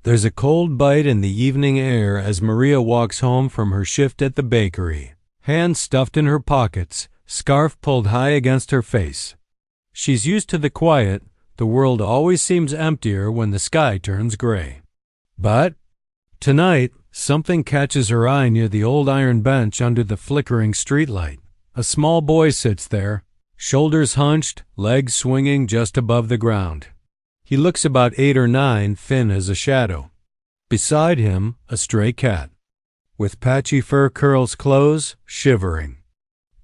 There's a cold bite in the evening air as Maria walks home from her shift at the bakery, hands stuffed in her pockets, scarf pulled high against her face. She's used to the quiet. The world always seems emptier when the sky turns gray. But tonight, something catches her eye near the old iron bench under the flickering streetlight. A small boy sits there, shoulders hunched, legs swinging just above the ground. He looks about 8 or 9, thin as a shadow. Beside him, a stray cat, with patchy fur curls close, shivering.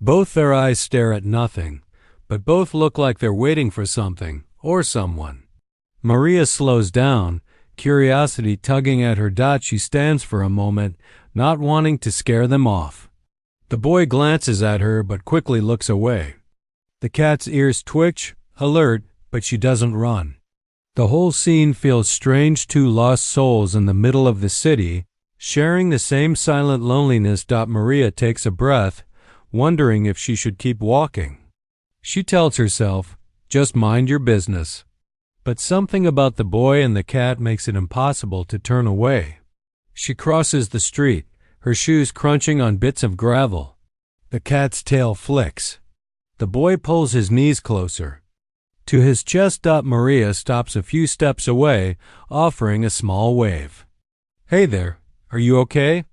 Both their eyes stare at nothing, but both look like they're waiting for something or someone. Maria slows down, curiosity tugging at her. She stands for a moment, not wanting to scare them off. The boy glances at her but quickly looks away. The cat's ears twitch, alert, but she doesn't run. The whole scene feels strange. Two lost souls in the middle of the city, sharing the same silent loneliness. Maria takes a breath, wondering if she should keep walking. She tells herself, just mind your business. But something about the boy and the cat makes it impossible to turn away. She crosses the street, her shoes crunching on bits of gravel. The cat's tail flicks. The boy pulls his knees closer to his chest. Maria stops a few steps away, offering a small wave. "Hey there, are you okay?"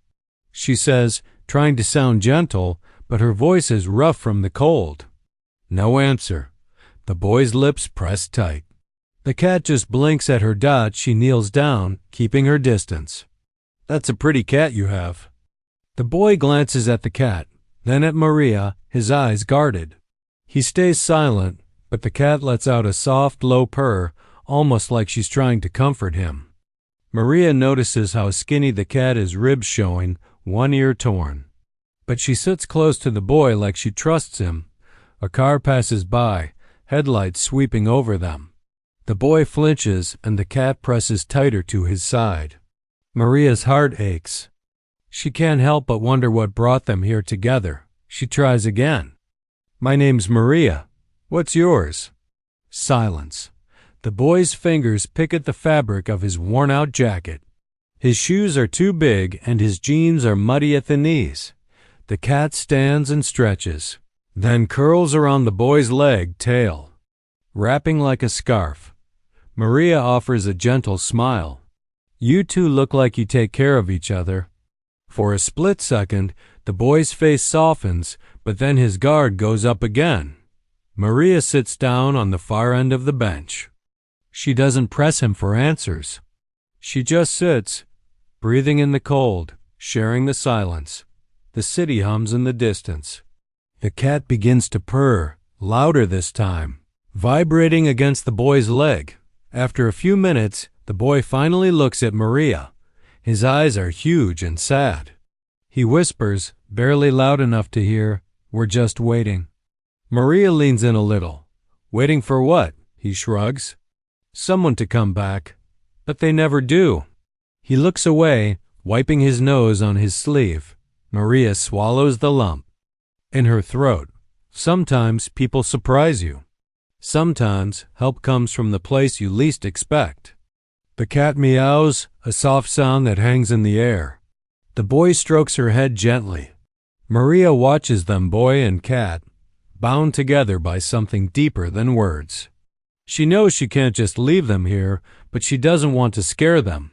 she says, trying to sound gentle, but her voice is rough from the cold. No answer. The boy's lips press tight. The cat just blinks at her. She kneels down, keeping her distance. "That's a pretty cat you have." The boy glances at the cat, then at Maria, his eyes guarded. He stays silent, but the cat lets out a soft, low purr, almost like she's trying to comfort him. Maria notices how skinny the cat is, ribs showing, one ear torn. But she sits close to the boy like she trusts him. A car passes by, headlights sweeping over them. The boy flinches and the cat presses tighter to his side. Maria's heart aches. She can't help but wonder what brought them here together. She tries again. "My name's Maria. What's yours?" Silence. The boy's fingers pick at the fabric of his worn-out jacket. His shoes are too big and his jeans are muddy at the knees. The cat stands and stretches, then curls around the boy's leg, tail wrapping like a scarf. Maria offers a gentle smile. "You two look like you take care of each other." For a split second, the boy's face softens, but then his guard goes up again. Maria sits down on the far end of the bench. She doesn't press him for answers. She just sits, breathing in the cold, sharing the silence. The city hums in the distance. The cat begins to purr, louder this time, vibrating against the boy's leg. After a few minutes, the boy finally looks at Maria. His eyes are huge and sad. He whispers, barely loud enough to hear, "We're just waiting." Maria leans in a little. "Waiting for what?" He shrugs. "Someone to come back." "But they never do." He looks away, wiping his nose on his sleeve. Maria swallows the lump in her throat. Sometimes people surprise you. Sometimes help comes from the place you least expect. The cat meows, a soft sound that hangs in the air. The boy strokes her head gently. Maria watches them, boy and cat, bound together by something deeper than words. She knows she can't just leave them here, but she doesn't want to scare them.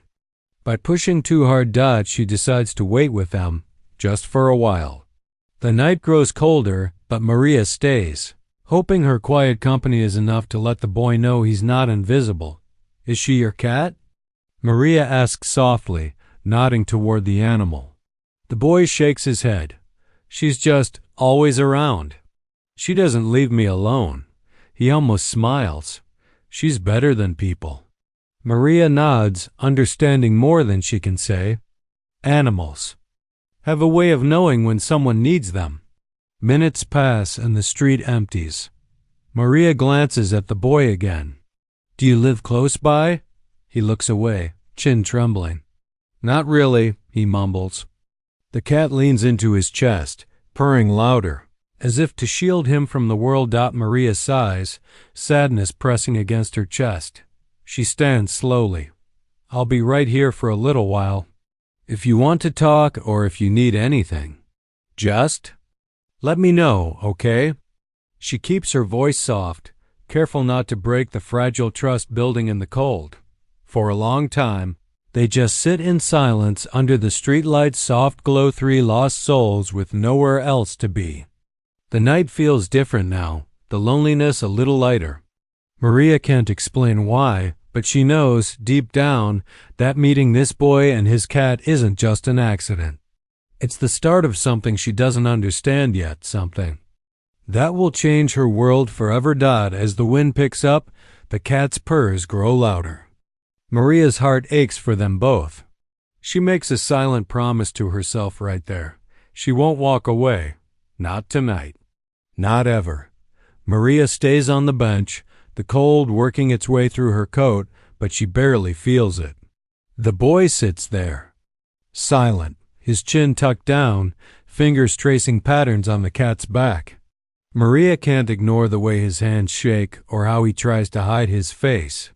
By pushing too hard, she decides to wait with them, just for a while. The night grows colder, but Maria stays, hoping her quiet company is enough to let the boy know he's not invisible. "Is she your cat?" Maria asks softly, nodding toward the animal. The boy shakes his head. "She's just always around. She doesn't leave me alone." He almost smiles. "She's better than people." Maria nods, understanding more than she can say. Animals have a way of knowing when someone needs them. Minutes pass and the street empties. Maria glances at the boy again. "Do you live close by?" He looks away, chin trembling. "Not really," he mumbles. The cat leans into his chest, purring louder, as if to shield him from the world. Maria sighs, sadness pressing against her chest. She stands slowly. I'll be right here for a little while. If you want to talk or if you need anything, just let me know, okay?" She keeps her voice soft, careful not to break the fragile trust building in the cold. For a long time, they just sit in silence under the streetlight's soft glow, three lost souls with nowhere else to be. The night feels different now, the loneliness a little lighter. Maria can't explain why, but she knows, deep down, that meeting this boy and his cat isn't just an accident. It's the start of something she doesn't understand yet, something that will change her world forever. As the wind picks up, the cat's purrs grow louder. Maria's heart aches for them both. She makes a silent promise to herself right there. She won't walk away. Not tonight. Not ever. Maria stays on the bench, the cold working its way through her coat, but she barely feels it. The boy sits there, silent, his chin tucked down, fingers tracing patterns on the cat's back. Maria can't ignore the way his hands shake or how he tries to hide his face.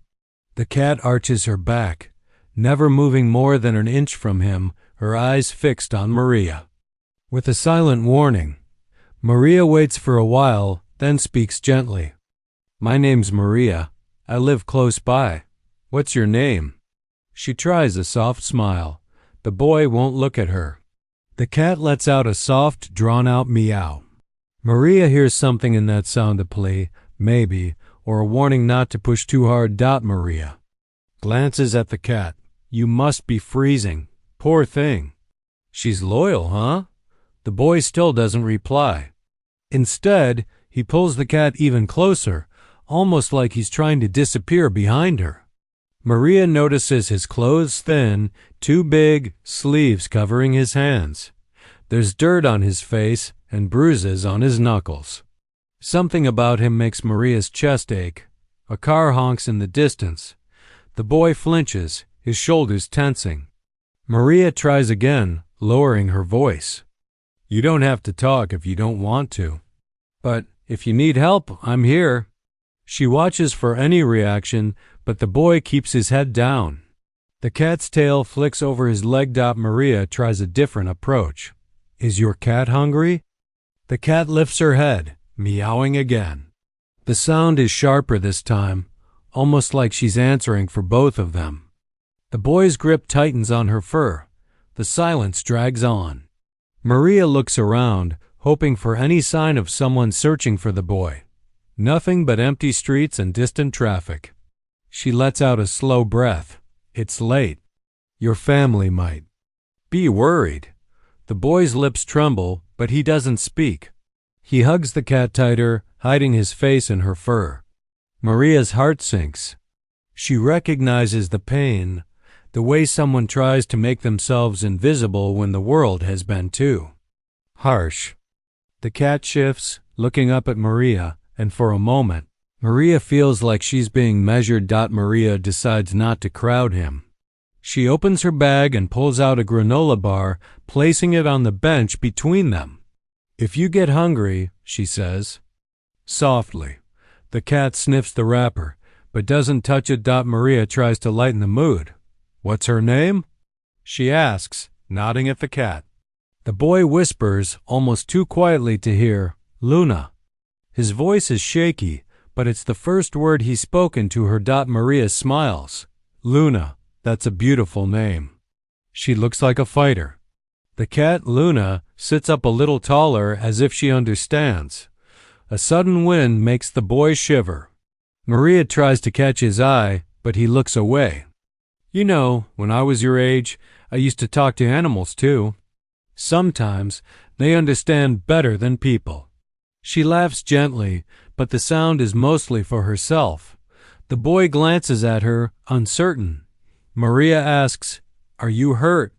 The cat arches her back, never moving more than an inch from him, her eyes fixed on Maria. With a silent warning, Maria waits for a while, then speaks gently. "My name's Maria. I live close by. What's your name?" She tries a soft smile. The boy won't look at her. The cat lets out a soft, drawn-out meow. Maria hears something in that sound, a plea, maybe, or a warning not to push too hard. Maria glances at the cat. "You must be freezing. Poor thing." "She's loyal, huh?" The boy still doesn't reply. Instead, he pulls the cat even closer, almost like he's trying to disappear behind her. Maria notices his clothes thin, too big, sleeves covering his hands. There's dirt on his face and bruises on his knuckles. Something about him makes Maria's chest ache. A car honks in the distance. The boy flinches, his shoulders tensing. Maria tries again, lowering her voice. "You don't have to talk if you don't want to. But if you need help, I'm here." She watches for any reaction, but the boy keeps his head down. The cat's tail flicks over his leg. Maria tries a different approach. "Is your cat hungry?" The cat lifts her head, meowing again. The sound is sharper this time, almost like she's answering for both of them. The boy's grip tightens on her fur. The silence drags on. Maria looks around, hoping for any sign of someone searching for the boy. Nothing but empty streets and distant traffic. She lets out a slow breath. It's late. Your family might be worried. The boy's lips tremble, but he doesn't speak. He hugs the cat tighter, hiding his face in her fur. Maria's heart sinks. She recognizes the pain, the way someone tries to make themselves invisible when the world has been too harsh. The cat shifts, looking up at Maria, and for a moment, Maria feels like she's being measured. Maria decides not to crowd him. She opens her bag and pulls out a granola bar, placing it on the bench between them. "If you get hungry," she says. Softly, the cat sniffs the wrapper, but doesn't touch it. Maria tries to lighten the mood. "What's her name?" she asks, nodding at the cat. The boy whispers, almost too quietly to hear, "Luna." His voice is shaky, but it's the first word he's spoken to her. Maria smiles. "Luna, that's a beautiful name." She looks like a fighter. The cat, Luna, sits up a little taller as if she understands. A sudden wind makes the boy shiver. Maria tries to catch his eye, but he looks away. "You know, when I was your age, I used to talk to animals too. Sometimes they understand better than people." She laughs gently, but the sound is mostly for herself. The boy glances at her, uncertain. Maria asks, "Are you hurt?"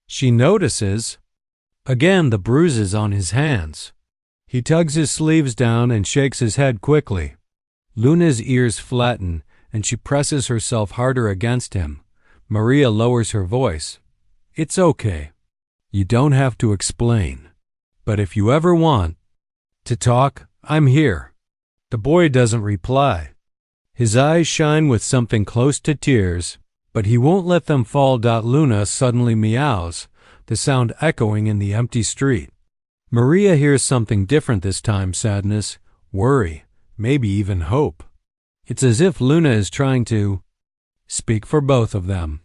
She notices, again, the bruises on his hands. He tugs his sleeves down and shakes his head quickly. Luna's ears flatten, and she presses herself harder against him. Maria lowers her voice. "It's okay. You don't have to explain. But if you ever want to talk, I'm here." The boy doesn't reply. His eyes shine with something close to tears, but he won't let them fall. Luna suddenly meows, the sound echoing in the empty street. Maria hears something different this time: sadness, worry, maybe even hope. It's as if Luna is trying to speak for both of them.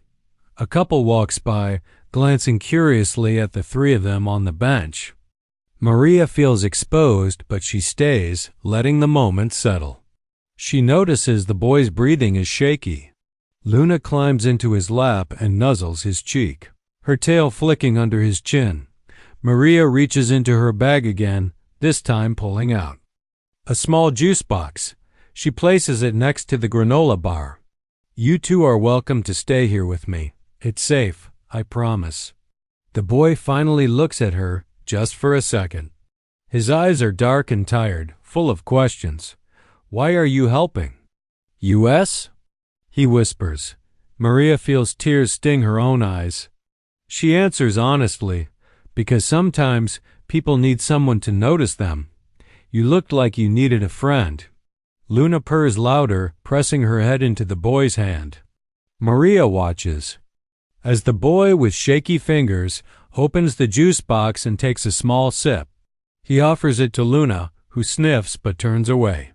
A couple walks by, glancing curiously at the three of them on the bench. Maria feels exposed, but she stays, letting the moment settle. She notices the boy's breathing is shaky. Luna climbs into his lap and nuzzles his cheek, her tail flicking under his chin. Maria reaches into her bag again, this time pulling out a small juice box. She places it next to the granola bar. "You two are welcome to stay here with me. It's safe, I promise." The boy finally looks at her, just for a second. His eyes are dark and tired, full of questions. "Why are you helping?" "US?" he whispers. Maria feels tears sting her own eyes. She answers honestly, "Because sometimes people need someone to notice them. You looked like you needed a friend." Luna purrs louder, pressing her head into the boy's hand. Maria watches as the boy, with shaky fingers, opens the juice box and takes a small sip. He offers it to Luna, who sniffs but turns away.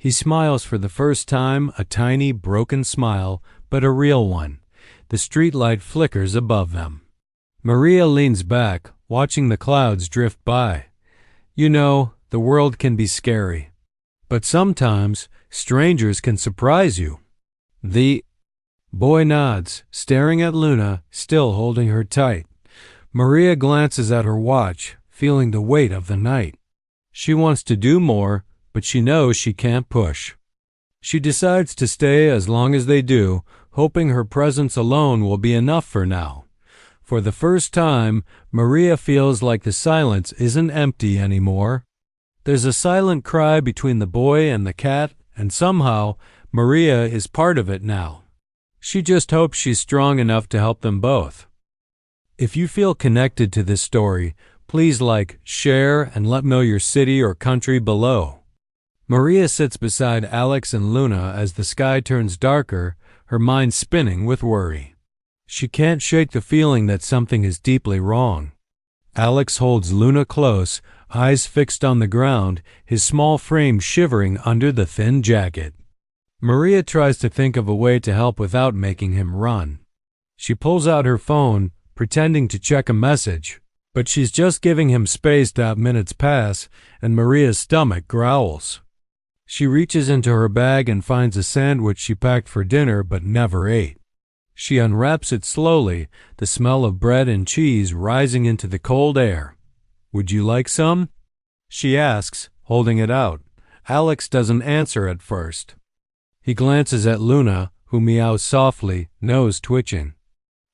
He smiles for the first time, a tiny, broken smile, but a real one. The streetlight flickers above them. Maria leans back, watching the clouds drift by. "You know, the world can be scary. But sometimes, strangers can surprise you." The boy nods, staring at Luna, still holding her tight. Maria glances at her watch, feeling the weight of the night. She wants to do more, but she knows she can't push. She decides to stay as long as they do, hoping her presence alone will be enough for now. For the first time, Maria feels like the silence isn't empty anymore. There's a silent cry between the boy and the cat, and somehow, Maria is part of it now. She just hopes she's strong enough to help them both. If you feel connected to this story, please like, share, and let me know your city or country below. Maria sits beside Alex and Luna as the sky turns darker, her mind spinning with worry. She can't shake the feeling that something is deeply wrong. Alex holds Luna close, eyes fixed on the ground, his small frame shivering under the thin jacket. Maria tries to think of a way to help without making him run. She pulls out her phone, pretending to check a message, but she's just giving him space. Minutes pass, and Maria's stomach growls. She reaches into her bag and finds a sandwich she packed for dinner but never ate. She unwraps it slowly, the smell of bread and cheese rising into the cold air. "Would you like some?" she asks, holding it out. Alex doesn't answer at first. He glances at Luna, who meows softly, nose twitching.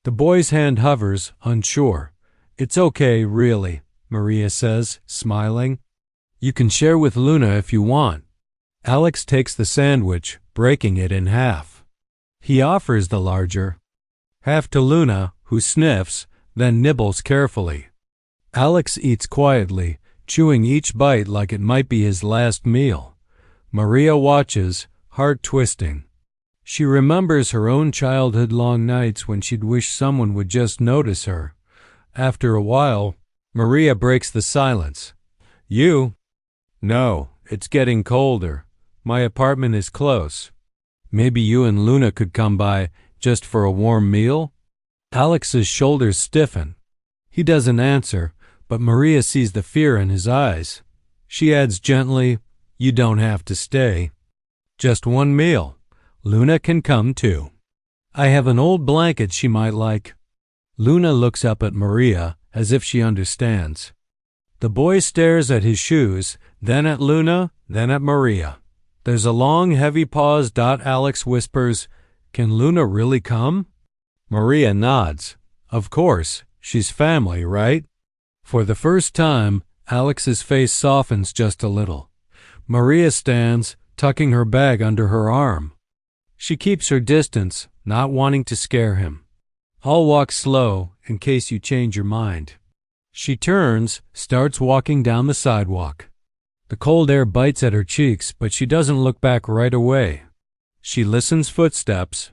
The boy's hand hovers, unsure. "It's okay, really," Maria says, smiling. "You can share with Luna if you want." Alex takes the sandwich, breaking it in half. He offers the larger half to Luna, who sniffs, then nibbles carefully. Alex eats quietly, chewing each bite like it might be his last meal. Maria watches, heart twisting. She remembers her own childhood long nights when she'd wish someone would just notice her. After a while, Maria breaks the silence. "You?" "No, it's getting colder. My apartment is close. Maybe you and Luna could come by just for a warm meal?" Alex's shoulders stiffen. He doesn't answer, but Maria sees the fear in his eyes. She adds gently, "You don't have to stay. Just one meal. Luna can come too. I have an old blanket she might like." Luna looks up at Maria as if she understands. The boy stares at his shoes, then at Luna, then at Maria. There's a long, heavy pause. Alex whispers, "Can Luna really come?" Maria nods. Of course, she's family, right? For the first time, Alex's face softens just a little. Maria stands, tucking her bag under her arm. She keeps her distance, not wanting to scare him. "I'll walk slow, in case you change your mind." She turns, starts walking down the sidewalk. The cold air bites at her cheeks, but she doesn't look back right away. She listens footsteps.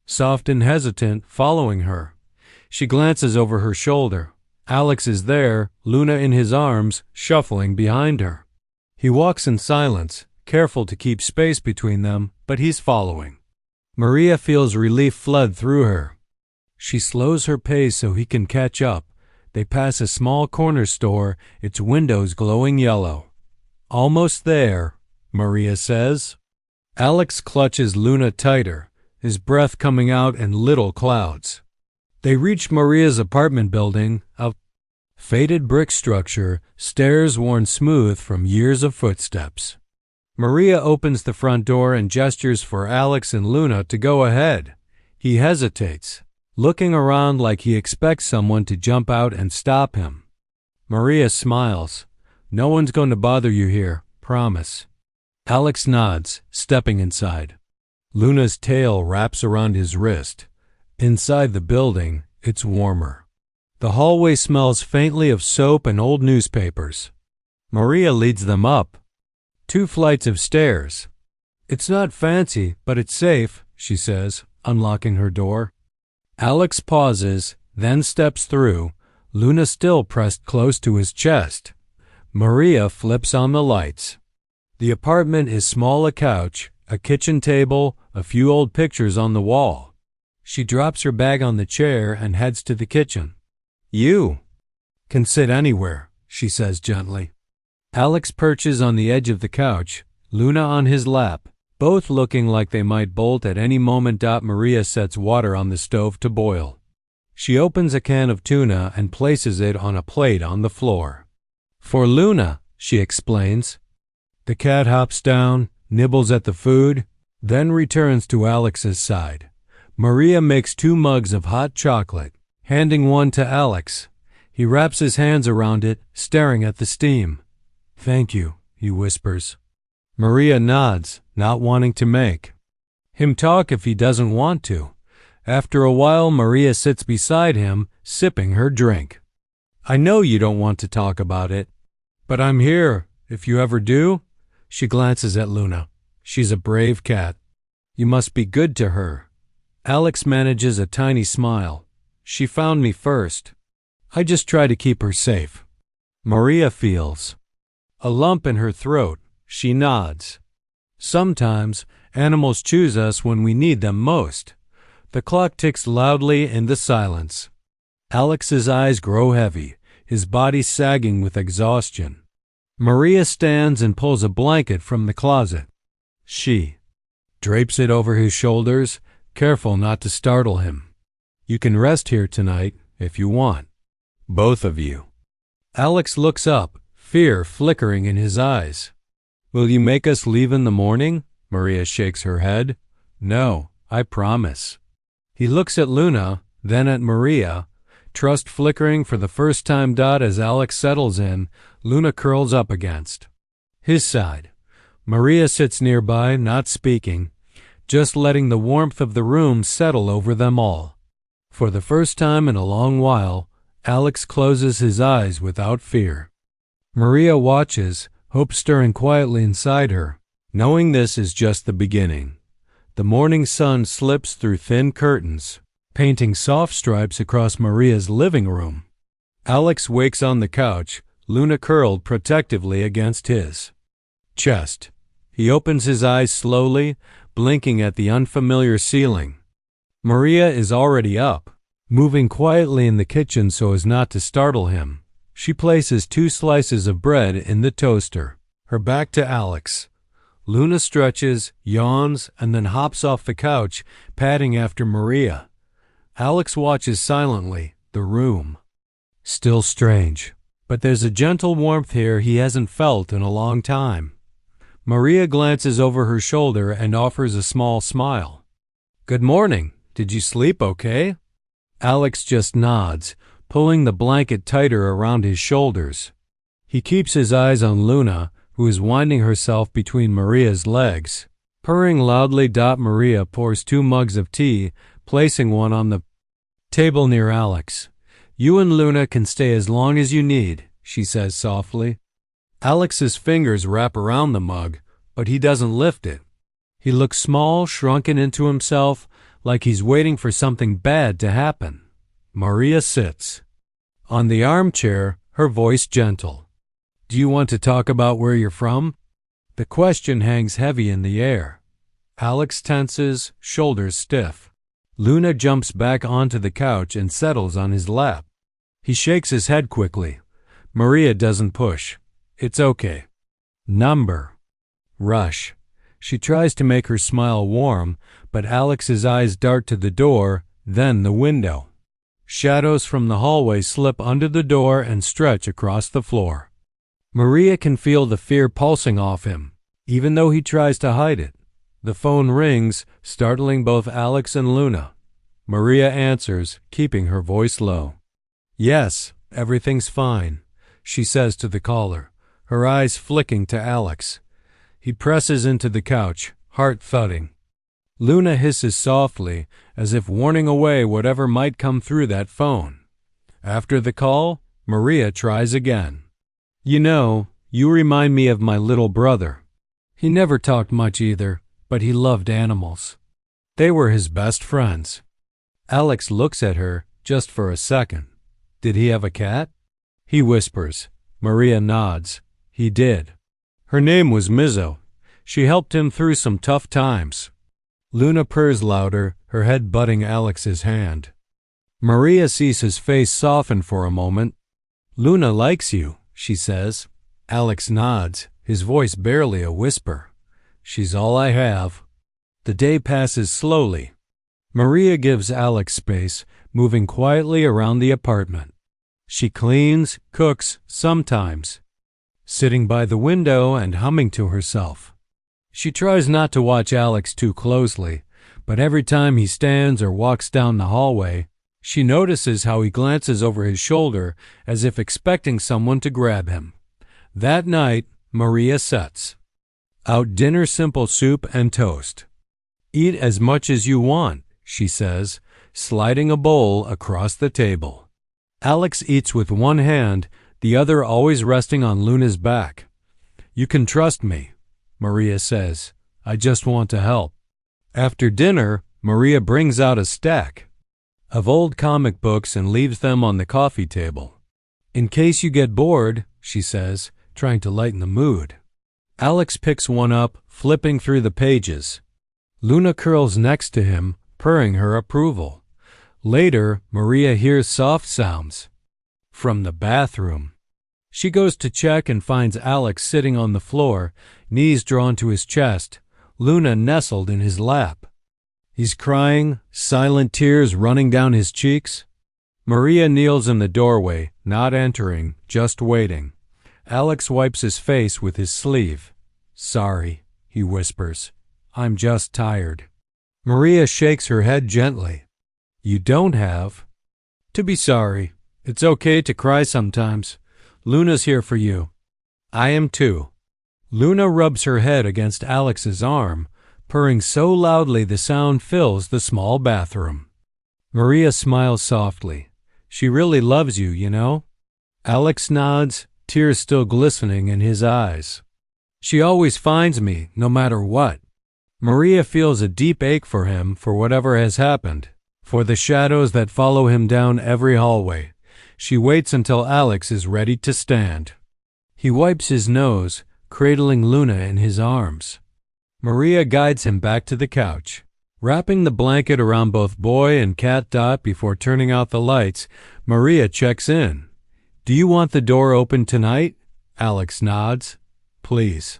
soft and hesitant, following her. She glances over her shoulder. Alex is there, Luna in his arms, shuffling behind her. He walks in silence, careful to keep space between them, but he's following. Maria feels relief flood through her. She slows her pace so he can catch up. They pass a small corner store, its windows glowing yellow. Almost there, Maria says. Alex clutches Luna tighter, his breath coming out in little clouds. They reach Maria's apartment building, a faded brick structure, stairs worn smooth from years of footsteps. Maria opens the front door and gestures for Alex and Luna to go ahead. He hesitates, looking around like he expects someone to jump out and stop him. Maria smiles. No one's going to bother you here, promise. Alex nods, stepping inside. Luna's tail wraps around his wrist. Inside the building, it's warmer. The hallway smells faintly of soap and old newspapers. Maria leads them up. 2 flights of stairs. It's not fancy, but it's safe, she says, unlocking her door. Alex pauses, then steps through, Luna still pressed close to his chest. Maria flips on the lights. The apartment is small: a couch, a kitchen table, a few old pictures on the wall. She drops her bag on the chair and heads to the kitchen. You can sit anywhere, she says gently. Alex perches on the edge of the couch, Luna on his lap, both looking like they might bolt at any moment. Maria sets water on the stove to boil. She opens a can of tuna and places it on a plate on the floor. For Luna, she explains. The cat hops down, nibbles at the food, then returns to Alex's side. Maria makes 2 mugs of hot chocolate, handing one to Alex. He wraps his hands around it, staring at the steam. Thank you, he whispers. Maria nods, not wanting to make him talk if he doesn't want to. After a while, Maria sits beside him, sipping her drink. I know you don't want to talk about it, but I'm here, if you ever do. She glances at Luna. She's a brave cat. You must be good to her. Alex manages a tiny smile. She found me first. I just try to keep her safe. Maria feels a lump in her throat. She nods. Sometimes animals choose us when we need them most. The clock ticks loudly in the silence. Alex's eyes grow heavy, his body sagging with exhaustion. Maria stands and pulls a blanket from the closet. She drapes it over his shoulders, careful not to startle him. You can rest here tonight if you want. Both of you. Alex looks up, fear flickering in his eyes. Will you make us leave in the morning? Maria shakes her head. No, I promise. He looks at Luna, then at Maria, trust flickering for the first time. As Alex settles in, Luna curls up against his side. Maria sits nearby, not speaking, just letting the warmth of the room settle over them all. For the first time in a long while, Alex closes his eyes without fear. Maria watches, hope stirring quietly inside her, knowing this is just the beginning. The morning sun slips through thin curtains, painting soft stripes across Maria's living room. Alex wakes on the couch, Luna curled protectively against his chest. He opens his eyes slowly, blinking at the unfamiliar ceiling. Maria is already up, moving quietly in the kitchen so as not to startle him. She places 2 slices of bread in the toaster, her back to Alex. Luna stretches, yawns, and then hops off the couch, padding after Maria. Alex watches silently, the room still strange, but there's a gentle warmth here he hasn't felt in a long time. Maria glances over her shoulder and offers a small smile. Good morning. Did you sleep okay? Alex just nods, pulling the blanket tighter around his shoulders. He keeps his eyes on Luna, who is winding herself between Maria's legs. Purring loudly, Maria pours 2 mugs of tea, placing one on the table near Alex. You and Luna can stay as long as you need, she says softly. Alex's fingers wrap around the mug, but he doesn't lift it. He looks small, shrunken into himself, like he's waiting for something bad to happen. Maria sits on the armchair, her voice gentle. Do you want to talk about where you're from? The question hangs heavy in the air. Alex tenses, shoulders stiff. Luna jumps back onto the couch and settles on his lap. He shakes his head quickly. Maria doesn't push. It's okay. Number. Rush. She tries to make her smile warm, but Alex's eyes dart to the door, then the window. Shadows from the hallway slip under the door and stretch across the floor. Maria can feel the fear pulsing off him, even though he tries to hide it. The phone rings, startling both Alex and Luna. Maria answers, keeping her voice low. Yes, everything's fine, she says to the caller, her eyes flicking to Alex. He presses into the couch, heart thudding. Luna hisses softly, as if warning away whatever might come through that phone. After the call, Maria tries again. You know, you remind me of my little brother. He never talked much either, but he loved animals. They were his best friends. Alex looks at her just for a second. Did he have a cat? He whispers. Maria nods. He did. Her name was Mizzo. She helped him through some tough times. Luna purrs louder, her head butting Alex's hand. Maria sees his face soften for a moment. Luna likes you, she says. Alex nods, his voice barely a whisper. She's all I have. The day passes slowly. Maria gives Alex space, moving quietly around the apartment. She cleans, cooks, sometimes, sitting by the window and humming to herself. She tries not to watch Alex too closely, but every time he stands or walks down the hallway, she notices how he glances over his shoulder as if expecting someone to grab him. That night, Maria sets out dinner, simple soup and toast. Eat as much as you want, she says, sliding a bowl across the table. Alex eats with one hand, the other always resting on Luna's back. You can trust me, Maria says. I just want to help. After dinner, Maria brings out a stack of old comic books and leaves them on the coffee table. In case you get bored, she says, trying to lighten the mood. Alex picks one up, flipping through the pages. Luna curls next to him, purring her approval. Later, Maria hears soft sounds from the bathroom. She goes to check and finds Alex sitting on the floor, knees drawn to his chest, Luna nestled in his lap. He's crying, silent tears running down his cheeks. Maria kneels in the doorway, not entering, just waiting. Alex wipes his face with his sleeve. Sorry, he whispers. I'm just tired. Maria shakes her head gently. You don't have to be sorry. It's okay to cry sometimes. Luna's here for you. I am too. Luna rubs her head against Alex's arm, purring so loudly the sound fills the small bathroom. Maria smiles softly. She really loves you, you know? Alex nods, tears still glistening in his eyes. She always finds me, no matter what. Maria feels a deep ache for him for whatever has happened, for the shadows that follow him down every hallway. She waits until Alex is ready to stand. He wipes his nose, cradling Luna in his arms. Maria guides him back to the couch. Wrapping the blanket around both boy and cat Dot before turning out the lights, Maria checks in. Do you want the door open tonight? Alex nods. Please.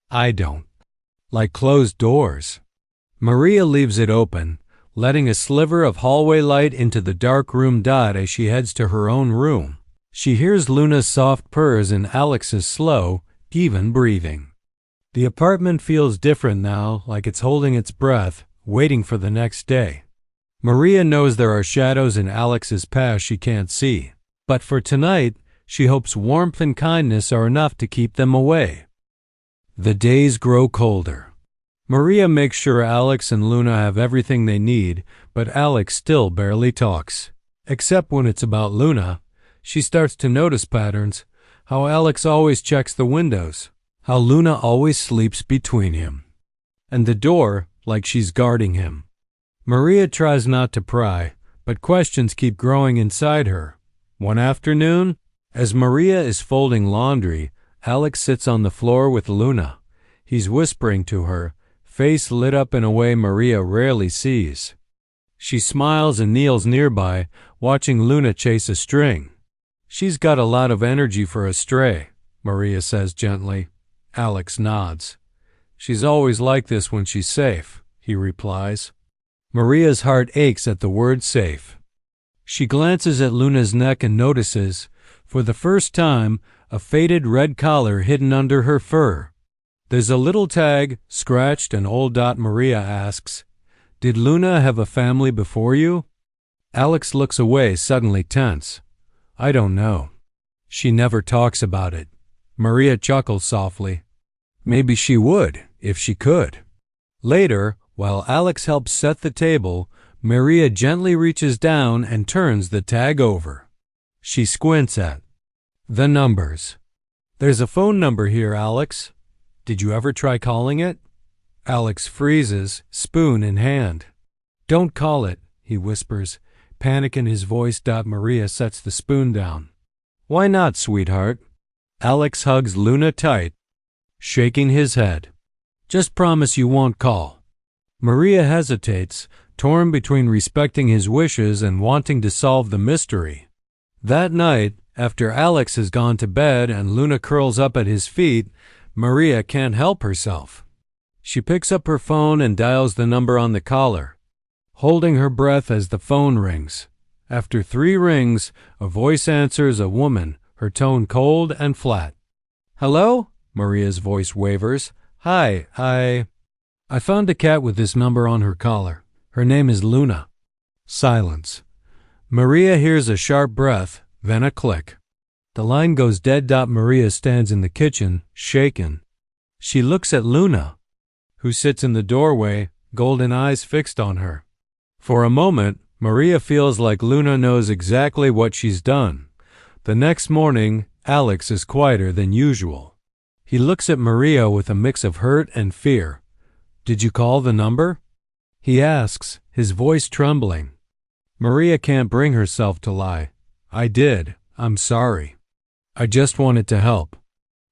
I don't like closed doors. Maria leaves it open, letting a sliver of hallway light into the dark room Dot as she heads to her own room. She hears Luna's soft purrs and Alex's slow, even breathing. The apartment feels different now, like it's holding its breath, waiting for the next day. Maria knows there are shadows in Alex's past she can't see, but for tonight, she hopes warmth and kindness are enough to keep them away. The days grow colder. Maria makes sure Alex and Luna have everything they need, but Alex still barely talks. Except when it's about Luna. She starts to notice patterns, how Alex always checks the windows, how Luna always sleeps between him and the door like she's guarding him. Maria tries not to pry, but questions keep growing inside her. One afternoon, as Maria is folding laundry, Alex sits on the floor with Luna. He's whispering to her, face lit up in a way Maria rarely sees. She smiles and kneels nearby, watching Luna chase a string. She's got a lot of energy for a stray, Maria says gently. Alex nods. She's always like this when she's safe, he replies. Maria's heart aches at the word safe. She glances at Luna's neck and notices, for the first time, a faded red collar hidden under her fur. There's a little tag, scratched and old. Maria asks, "Did Luna have a family before you?" Alex looks away, suddenly tense. "I don't know. She never talks about it." Maria chuckles softly. "Maybe she would, if she could." Later, while Alex helps set the table, Maria gently reaches down and turns the tag over. She squints at the numbers. "There's a phone number here, Alex. Did you ever try calling it?" Alex freezes, spoon in hand. "Don't call it," he whispers, panic in his voice. Maria sets the spoon down. "Why not, sweetheart?" Alex hugs Luna tight, shaking his head. "Just promise you won't call." Maria hesitates, torn between respecting his wishes and wanting to solve the mystery. That night, after Alex has gone to bed and Luna curls up at his feet, Maria can't help herself. She picks up her phone and dials the number on the collar, holding her breath as the phone rings. After 3 rings, a voice answers, a woman, her tone cold and flat. "Hello?" Maria's voice wavers. "Hi, I found a cat with this number on her collar. Her name is Luna." Silence. Maria hears a sharp breath, then a click. The line goes dead. Maria stands in the kitchen, shaken. She looks at Luna, who sits in the doorway, golden eyes fixed on her. For a moment, Maria feels like Luna knows exactly what she's done. The next morning, Alex is quieter than usual. He looks at Maria with a mix of hurt and fear. "Did you call the number?" he asks, his voice trembling. Maria can't bring herself to lie. "I did. I'm sorry. I just wanted to help."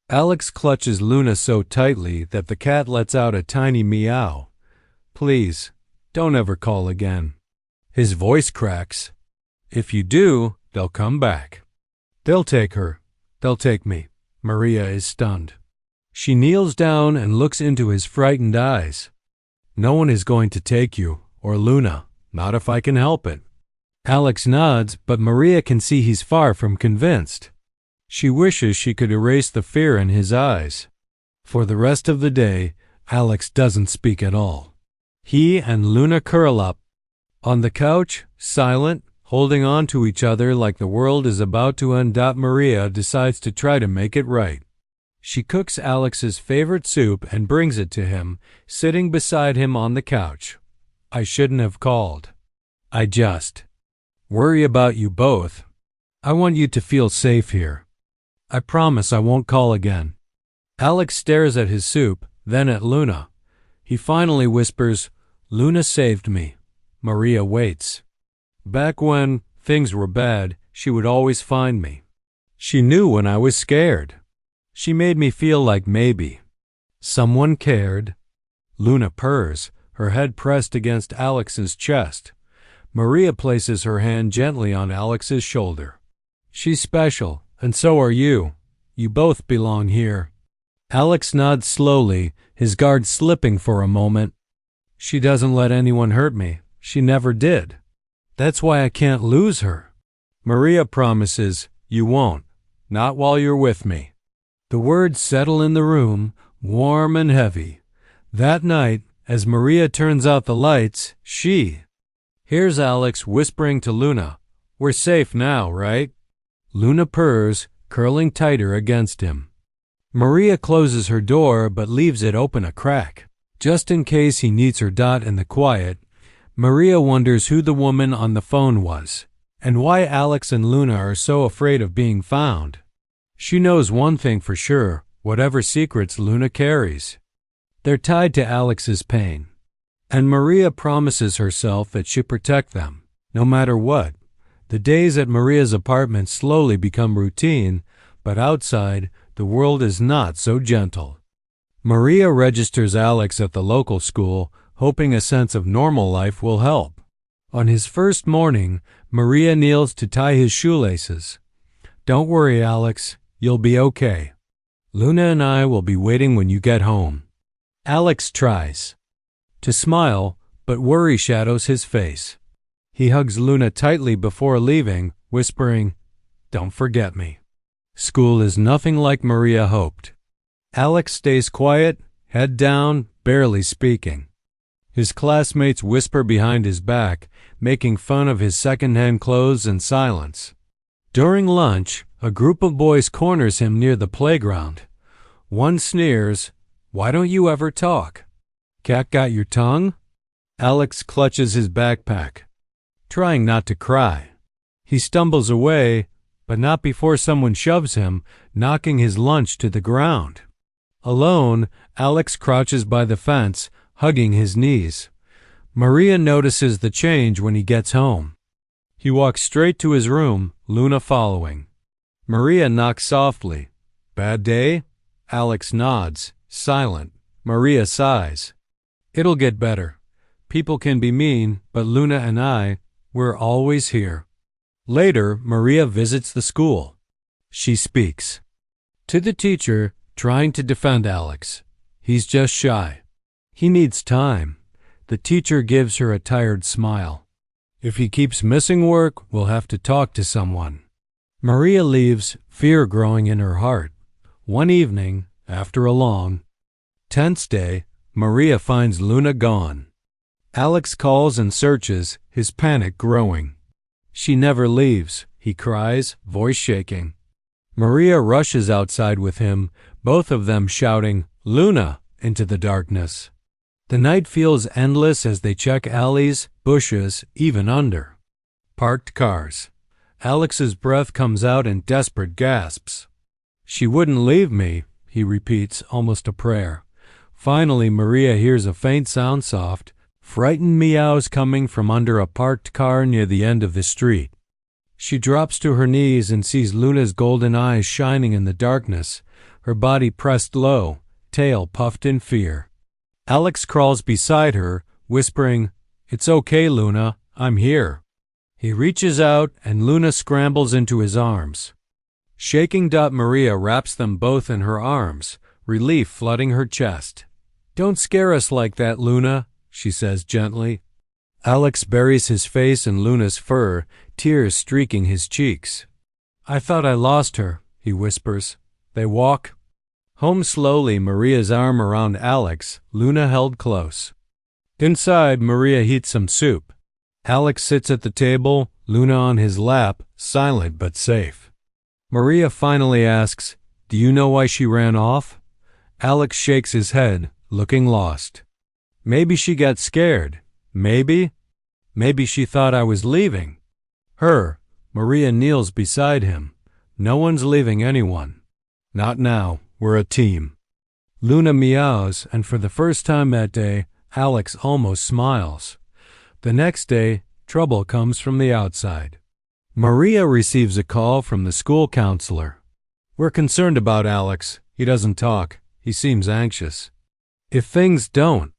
Alex clutches Luna so tightly that the cat lets out a tiny meow. "Please, don't ever call again." His voice cracks. "If you do, they'll come back. They'll take her. They'll take me." Maria is stunned. She kneels down and looks into his frightened eyes. "No one is going to take you, or Luna, not if I can help it." Alex nods, but Maria can see he's far from convinced. She wishes she could erase the fear in his eyes. For the rest of the day, Alex doesn't speak at all. He and Luna curl up on the couch, silent, holding on to each other like the world is about to end. Maria decides to try to make it right. She cooks Alex's favorite soup and brings it to him, sitting beside him on the couch. "I shouldn't have called. I just worry about you both. I want you to feel safe here. I promise I won't call again." Alex stares at his soup, then at Luna. He finally whispers, "Luna saved me." Maria waits. "Back when things were bad, she would always find me. She knew when I was scared. She made me feel like maybe someone cared." Luna purrs, her head pressed against Alex's chest. Maria places her hand gently on Alex's shoulder. "She's special, and so are you. You both belong here." Alex nods slowly, his guard slipping for a moment. "She doesn't let anyone hurt me. She never did. That's why I can't lose her." Maria promises, "You won't. Not while you're with me." The words settle in the room, warm and heavy. That night, as Maria turns out the lights, she hears Alex whispering to Luna, "We're safe now, right?" Luna purrs, curling tighter against him. Maria closes her door but leaves it open a crack, just in case he needs her. In the quiet, Maria wonders who the woman on the phone was, and why Alex and Luna are so afraid of being found. She knows one thing for sure, whatever secrets Luna carries, they're tied to Alex's pain. and Maria promises herself that she'll protect them, no matter what. The days at Maria's apartment slowly become routine, but outside, the world is not so gentle. Maria registers Alex at the local school, hoping a sense of normal life will help. On his first morning, Maria kneels to tie his shoelaces. "Don't worry, Alex. You'll be okay. Luna and I will be waiting when you get home." Alex tries to smile, but worry shadows his face. He hugs Luna tightly before leaving, whispering, "Don't forget me." School is nothing like Maria hoped. Alex stays quiet, head down, barely speaking. His classmates whisper behind his back, making fun of his second-hand clothes and silence. During lunch, a group of boys corners him near the playground. One sneers, "Why don't you ever talk? Cat got your tongue?" Alex clutches his backpack, trying not to cry. He stumbles away, but not before someone shoves him, knocking his lunch to the ground. Alone, Alex crouches by the fence, hugging his knees. Maria notices the change when he gets home. He walks straight to his room, Luna following. Maria knocks softly. "Bad day?" Alex nods, silent. Maria sighs. "It'll get better. People can be mean, but Luna and we're always here." Later, Maria visits the school. She speaks to the teacher, trying to defend Alex. He's just shy. He needs time. The teacher gives her a tired smile. "If he keeps missing work, we'll have to talk to someone." Maria leaves, fear growing in her heart. One evening, after a long, tense day, Maria finds Luna gone. Alex calls and searches, his panic growing. "She never leaves," he cries, voice shaking. Maria rushes outside with him, both of them shouting, "Luna!" into the darkness. The night feels endless as they check alleys, bushes, even under parked cars. Alex's breath comes out in desperate gasps. "She wouldn't leave me," he repeats, almost a prayer. Finally, Maria hears a faint sound, soft, frightened meows coming from under a parked car near the end of the street. She drops to her knees and sees Luna's golden eyes shining in the darkness, her body pressed low, tail puffed in fear. Alex crawls beside her, whispering, "It's okay, Luna, I'm here." He reaches out, and Luna scrambles into his arms. Shaking, Maria wraps them both in her arms, relief flooding her chest. "Don't scare us like that, Luna," she says gently. Alex buries his face in Luna's fur, tears streaking his cheeks. "I thought I lost her," he whispers. They walk home slowly, Maria's arm around Alex, Luna held close. Inside, Maria heats some soup. Alex sits at the table, Luna on his lap, silent but safe. Maria finally asks, "Do you know why she ran off?" Alex shakes his head, looking lost. "Maybe she got scared. Maybe she thought I was leaving." Her. Maria kneels beside him. "No one's leaving anyone. Not now. We're a team." Luna meows, and for the first time that day, Alex almost smiles. The next day, trouble comes from the outside. Maria receives a call from the school counselor. "We're concerned about Alex. He doesn't talk. He seems anxious. If things don't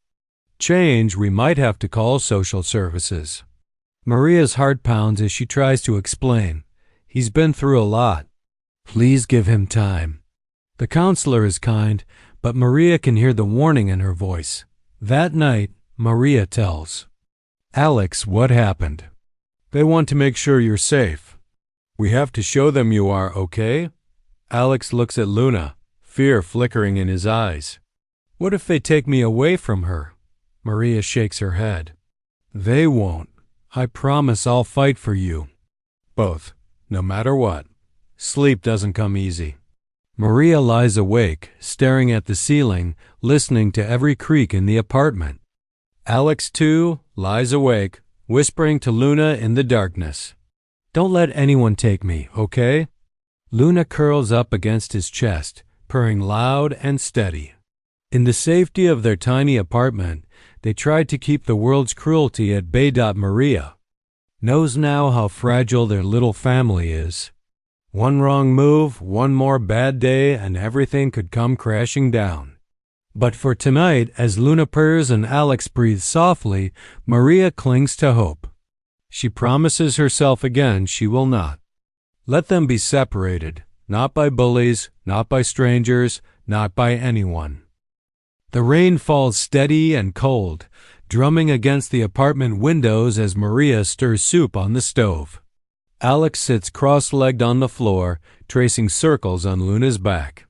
change, we might have to call social services." Maria's heart pounds as she tries to explain. "He's been through a lot. Please give him time." The counselor is kind, but Maria can hear the warning in her voice. That night, Maria tells Alex what happened. "They want to make sure you're safe. We have to show them you are okay." Alex looks at Luna, fear flickering in his eyes. "What if they take me away from her?" Maria shakes her head. "They won't. I promise I'll fight for you. Both, no matter what. Sleep doesn't come easy." Maria lies awake, staring at the ceiling, listening to every creak in the apartment. Alex, too, lies awake, whispering to Luna in the darkness. "Don't let anyone take me, okay?" Luna curls up against his chest, purring loud and steady. In the safety of their tiny apartment, They tried to keep the world's cruelty at bay. Maria knows now how fragile their little family is. One wrong move, one more bad day, and everything could come crashing down. But for tonight, as Luna purrs and Alex breathes softly, Maria clings to hope. She promises herself again she will not let them be separated, not by bullies, not by strangers, not by anyone. The rain falls steady and cold, drumming against the apartment windows as Maria stirs soup on the stove. Alex sits cross-legged on the floor, tracing circles on Luna's back.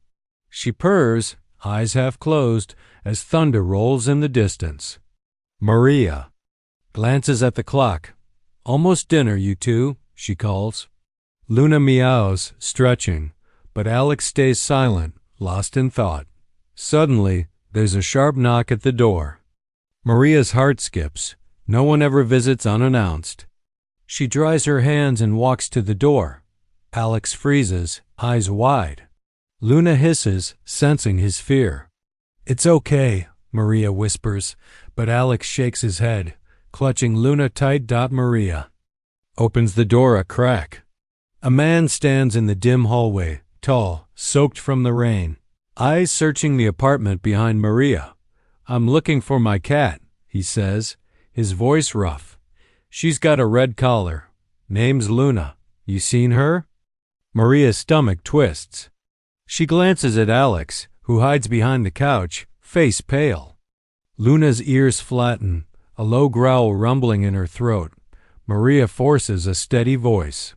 She purrs, eyes half closed, as thunder rolls in the distance. Maria glances at the clock. "Almost dinner, you two," she calls. Luna meows, stretching, but Alex stays silent, lost in thought. Suddenly, there's a sharp knock at the door. Maria's heart skips. No one ever visits unannounced. She dries her hands and walks to the door. Alex freezes, eyes wide. Luna hisses, sensing his fear. "It's okay," Maria whispers, but Alex shakes his head, clutching Luna tight. Maria opens the door a crack. A man stands in the dim hallway, tall, soaked from the rain, eyes searching the apartment behind Maria. "I'm looking for my cat," he says, his voice rough. "She's got a red collar. Name's Luna. You seen her?" Maria's stomach twists. She glances at Alex, who hides behind the couch, face pale. Luna's ears flatten, a low growl rumbling in her throat. Maria forces a steady voice.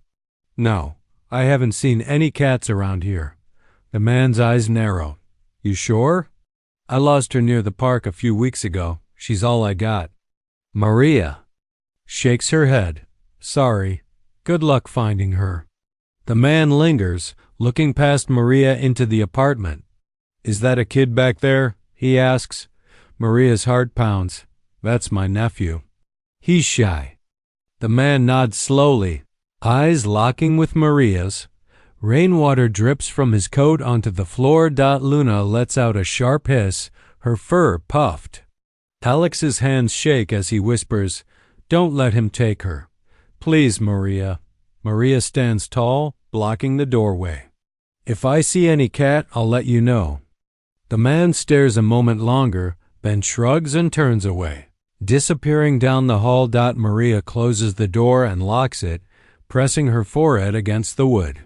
"No, I haven't seen any cats around here." The man's eyes narrow. "You sure?" "I lost her near the park a few weeks ago. She's all I got." Maria shakes her head. "Sorry. Good luck finding her." The man lingers, looking past Maria into the apartment. "Is that a kid back there?" he asks. Maria's heart pounds. "That's my nephew." "He's shy." The man nods slowly, eyes locking with Maria's. Rainwater drips from his coat onto the floor. Luna lets out a sharp hiss, her fur puffed. Alex's hands shake as he whispers, "Don't let him take her. Please, Maria." Maria stands tall, blocking the doorway. "If I see any cat, I'll let you know." The man stares a moment longer, then shrugs and turns away. Disappearing down the hall. Maria closes the door and locks it, pressing her forehead against the wood.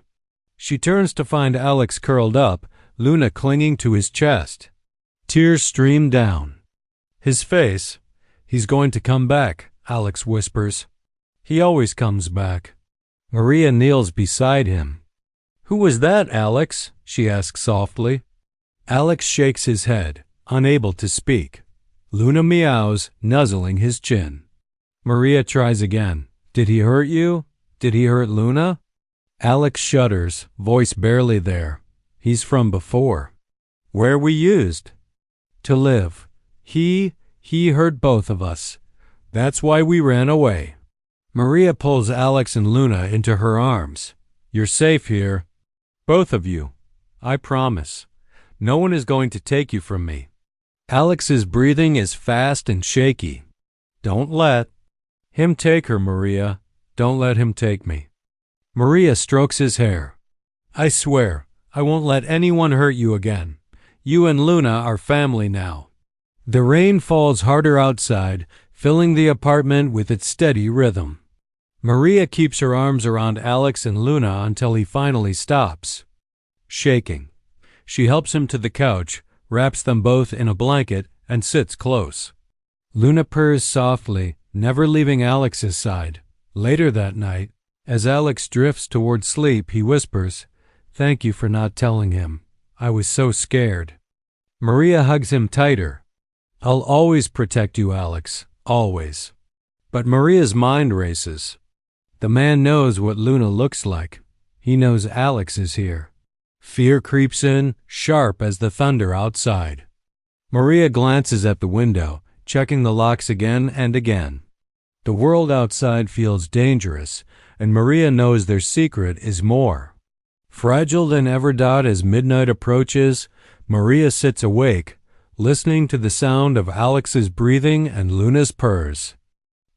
She turns to find Alex curled up, Luna clinging to his chest. Tears stream down his face. "He's going to come back," Alex whispers. "He always comes back." Maria kneels beside him. "Who was that, Alex?" she asks softly. Alex shakes his head, unable to speak. Luna meows, nuzzling his chin. Maria tries again. "Did he hurt you? Did he hurt Luna?" Alex shudders, voice barely there. "He's from before. Where we used to live. He hurt both of us. That's why we ran away." Maria pulls Alex and Luna into her arms. "You're safe here. Both of you. I promise. No one is going to take you from me." Alex's breathing is fast and shaky. "Don't let him take her, Maria. Don't let him take me." Maria strokes his hair. "I swear, I won't let anyone hurt you again. You and Luna are family now." The rain falls harder outside, filling the apartment with its steady rhythm. Maria keeps her arms around Alex and Luna until he finally stops. Shaking, she helps him to the couch, wraps them both in a blanket, and sits close. Luna purrs softly, never leaving Alex's side. Later that night, as Alex drifts toward sleep, he whispers, "Thank you for not telling him. I was so scared." Maria hugs him tighter. "I'll always protect you, Alex, always." But Maria's mind races. The man knows what Luna looks like. He knows Alex is here. Fear creeps in, sharp as the thunder outside. Maria glances at the window, checking the locks again and again. The world outside feels dangerous, and Maria knows their secret is more fragile than ever. As midnight approaches, Maria sits awake, listening to the sound of Alex's breathing and Luna's purrs.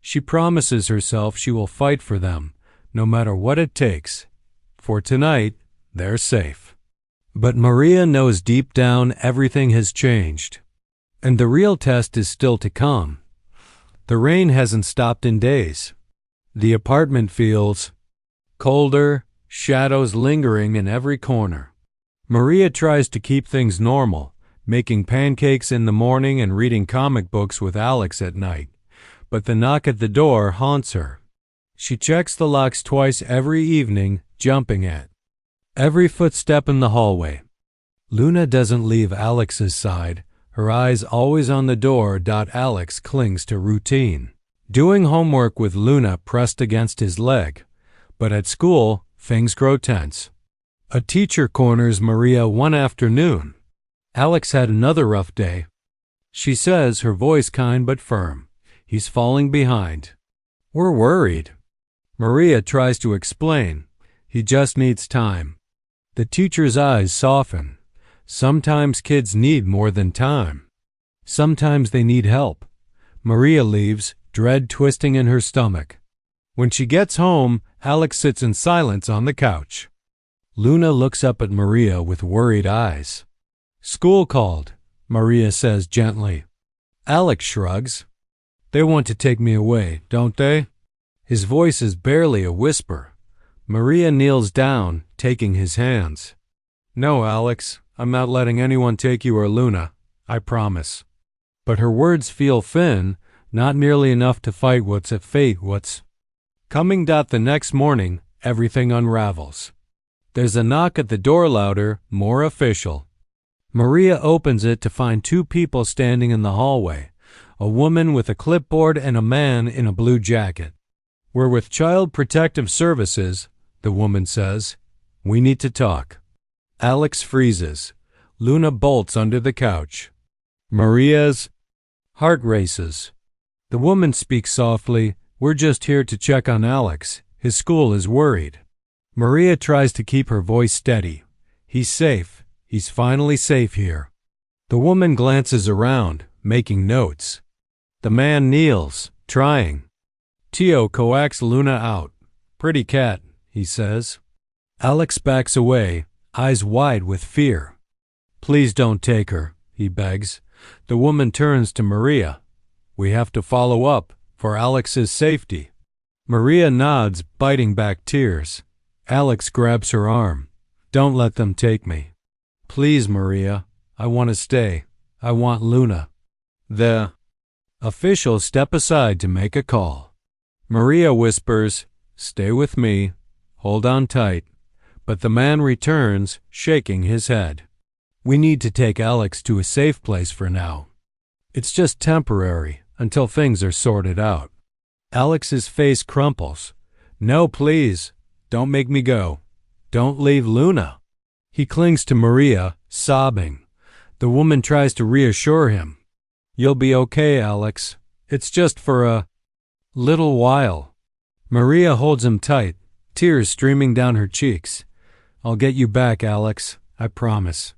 She promises herself she will fight for them, no matter what it takes. For tonight, they're safe. But Maria knows deep down everything has changed. And the real test is still to come. The rain hasn't stopped in days. The apartment feels colder, shadows lingering in every corner. Maria tries to keep things normal, making pancakes in the morning and reading comic books with Alex at night. But the knock at the door haunts her. She checks the locks twice every evening, jumping at every footstep in the hallway. Luna doesn't leave Alex's side, her eyes always on the door. Alex clings to routine, doing homework with Luna pressed against his leg. But at school, things grow tense. A teacher corners Maria one afternoon. Alex had another rough day. She says, her voice kind but firm, he's falling behind. We're worried. Maria tries to explain. He just needs time. The teacher's eyes soften. Sometimes kids need more than time. Sometimes they need help. Maria leaves, dread twisting in her stomach. When she gets home, Alex sits in silence on the couch. Luna looks up at Maria with worried eyes. School called, Maria says gently. Alex shrugs. They want to take me away, don't they? His voice is barely a whisper. Maria kneels down, taking his hands. No, Alex, I'm not letting anyone take you or Luna, I promise. But her words feel thin, not nearly enough to fight what's at fate. What's coming. The next morning, everything unravels. There's a knock at the door, louder, more official. Maria opens it to find two people standing in the hallway, a woman with a clipboard and a man in a blue jacket. We're with Child Protective Services, the woman says. We need to talk. Alex freezes. Luna bolts under the couch. Maria's heart races. The woman speaks softly. We're just here to check on Alex. His school is worried. Maria tries to keep her voice steady. He's safe. He's finally safe here. The woman glances around, making notes. The man kneels, trying. Tio coax Luna out. Pretty cat, he says. Alex backs away, eyes wide with fear. Please don't take her, he begs. The woman turns to Maria. We have to follow up, for Alex's safety. Maria nods, biting back tears. Alex grabs her arm. Don't let them take me. Please, Maria. I want to stay. I want Luna. The officials step aside to make a call. Maria whispers, stay with me. Hold on tight. But the man returns, shaking his head. We need to take Alex to a safe place for now. It's just temporary, until things are sorted out. Alex's face crumples. No, please. Don't make me go. Don't leave Luna. He clings to Maria, sobbing. The woman tries to reassure him. You'll be okay, Alex. It's just for a little while. Maria holds him tight, tears streaming down her cheeks. I'll get you back, Alex. I promise.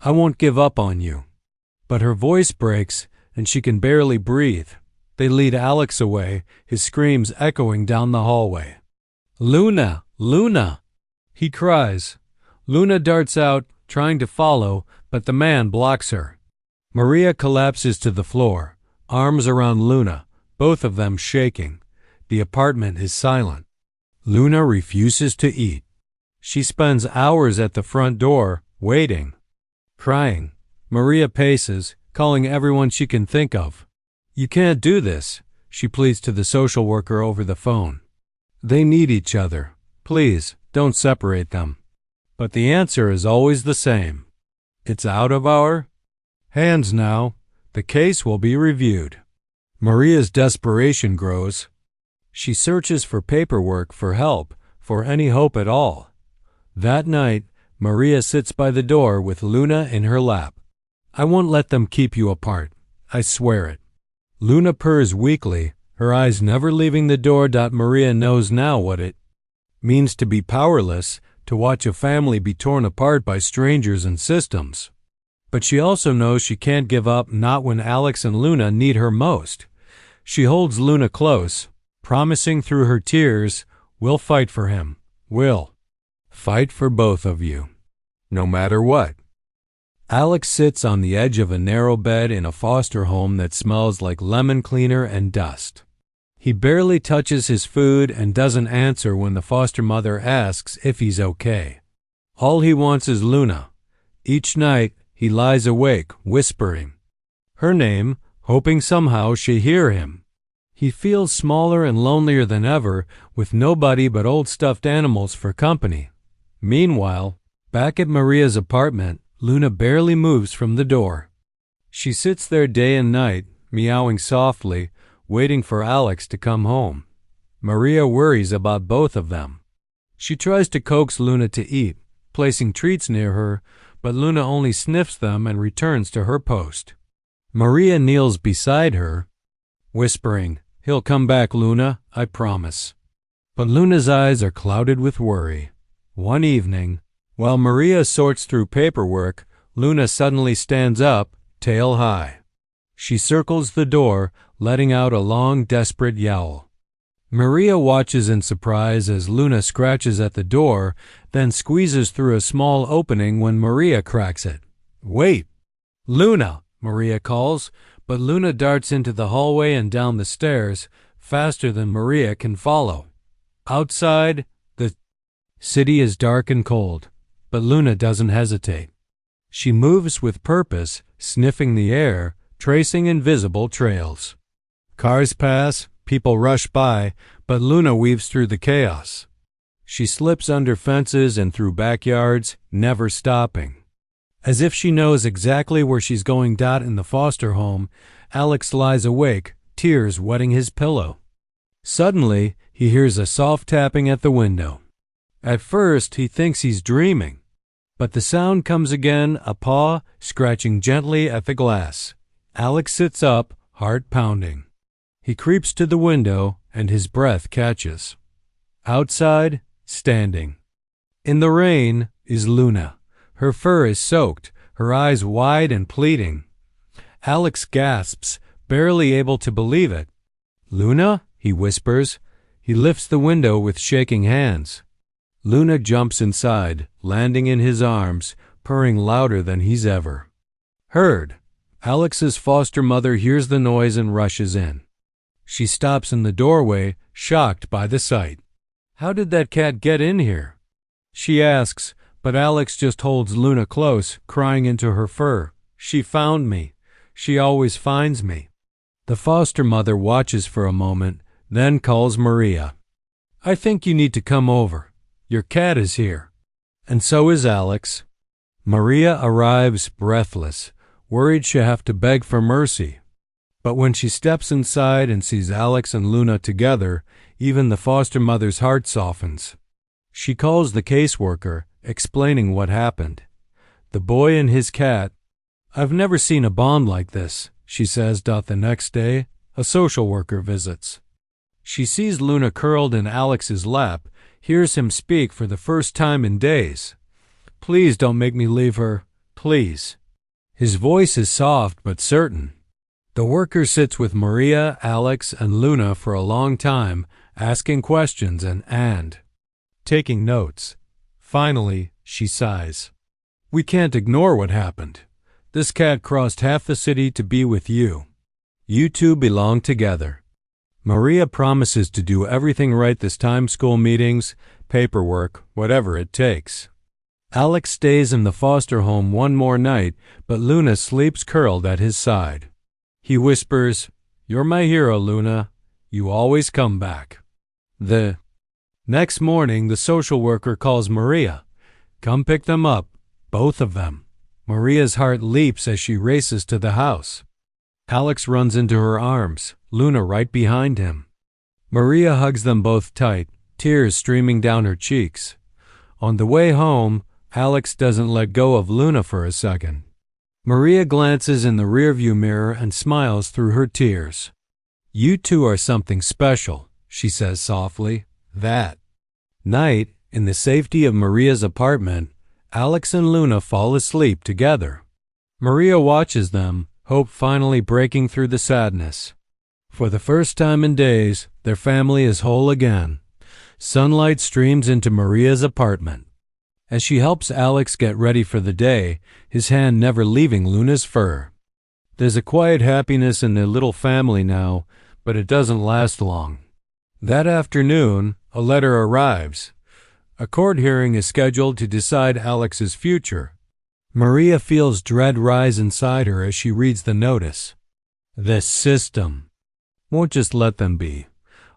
I won't give up on you. But her voice breaks, and she can barely breathe. They lead Alex away, his screams echoing down the hallway. Luna! Luna! He cries. Luna darts out, trying to follow, but the man blocks her. Maria collapses to the floor, arms around Luna, both of them shaking. The apartment is silent. Luna refuses to eat. She spends hours at the front door, waiting. Crying. Maria paces, calling everyone she can think of. You can't do this, she pleads to the social worker over the phone. They need each other. Please, don't separate them. But the answer is always the same. It's out of our hands now. The case will be reviewed. Maria's desperation grows. She searches for paperwork, for help, for any hope at all. That night, Maria sits by the door with Luna in her lap. I won't let them keep you apart. I swear it. Luna purrs weakly, her eyes never leaving the door. Maria knows now what it means to be powerless, to watch a family be torn apart by strangers and systems. But she also knows she can't give up, not when Alex and Luna need her most. She holds Luna close, promising through her tears, "We'll fight for him. We'll fight for both of you, no matter what." Alex sits on the edge of a narrow bed in a foster home that smells like lemon cleaner and dust. He barely touches his food and doesn't answer when the foster mother asks if he's okay. All he wants is Luna. Each night, he lies awake, whispering her name, hoping somehow she'll hear him. He feels smaller and lonelier than ever, with nobody but old stuffed animals for company. Meanwhile, back at Maria's apartment, Luna barely moves from the door. She sits there day and night, meowing softly, waiting for Alex to come home. Maria worries about both of them. She tries to coax Luna to eat, placing treats near her, but Luna only sniffs them and returns to her post. Maria kneels beside her, whispering, "He'll come back, Luna, I promise." But Luna's eyes are clouded with worry. One evening, while Maria sorts through paperwork, Luna suddenly stands up, tail high. She circles the door, letting out a long, desperate yowl. Maria watches in surprise as Luna scratches at the door, then squeezes through a small opening when Maria cracks it. "Wait!" "Luna!" Maria calls, but Luna darts into the hallway and down the stairs, faster than Maria can follow. Outside, the city is dark and cold, but Luna doesn't hesitate. She moves with purpose, sniffing the air, tracing invisible trails. Cars pass, people rush by, but Luna weaves through the chaos. She slips under fences and through backyards, never stopping. As if she knows exactly where she's going. In the foster home, Alex lies awake, tears wetting his pillow. Suddenly, he hears a soft tapping at the window. At first, he thinks he's dreaming, but the sound comes again, a paw scratching gently at the glass. Alex sits up, heart pounding. He creeps to the window, and his breath catches. Outside, standing in the rain, is Luna. Her fur is soaked, her eyes wide and pleading. Alex gasps, barely able to believe it. "Luna?" he whispers. He lifts the window with shaking hands. Luna jumps inside, landing in his arms, purring louder than he's ever heard. Alex's foster mother hears the noise and rushes in. She stops in the doorway, shocked by the sight. "How did that cat get in here?" she asks, but Alex just holds Luna close, crying into her fur. "She found me. She always finds me." The foster mother watches for a moment, then calls Maria. "I think you need to come over. Your cat is here." And so is Alex. Maria arrives breathless, worried she'll have to beg for mercy. But when she steps inside and sees Alex and Luna together, even the foster mother's heart softens. She calls the caseworker, explaining what happened. The boy and his cat. "I've never seen a bond like this," she says. The next day, a social worker visits. She sees Luna curled in Alex's lap, hears him speak for the first time in days. "Please don't make me leave her. Please." His voice is soft but certain. The worker sits with Maria, Alex, and Luna for a long time, asking questions and taking notes. Finally, she sighs. "We can't ignore what happened. This cat crossed half the city to be with you. You two belong together." Maria promises to do everything right this time, school meetings, paperwork, whatever it takes. Alex stays in the foster home one more night, but Luna sleeps curled at his side. He whispers, "You're my hero, Luna. You always come back." The next morning, the social worker calls Maria. "Come pick them up, both of them." Maria's heart leaps as she races to the house. Alex runs into her arms, Luna right behind him. Maria hugs them both tight, tears streaming down her cheeks. On the way home, Alex doesn't let go of Luna for a second. Maria glances in the rearview mirror and smiles through her tears. "You two are something special," she says softly. That night, in the safety of Maria's apartment, Alex and Luna fall asleep together. Maria watches them, hope finally breaking through the sadness. For the first time in days, their family is whole again. Sunlight streams into Maria's apartment. As she helps Alex get ready for the day, his hand never leaving Luna's fur. There's a quiet happiness in their little family now, but it doesn't last long. That afternoon, a letter arrives. A court hearing is scheduled to decide Alex's future. Maria feels dread rise inside her as she reads the notice. This system won't just let them be.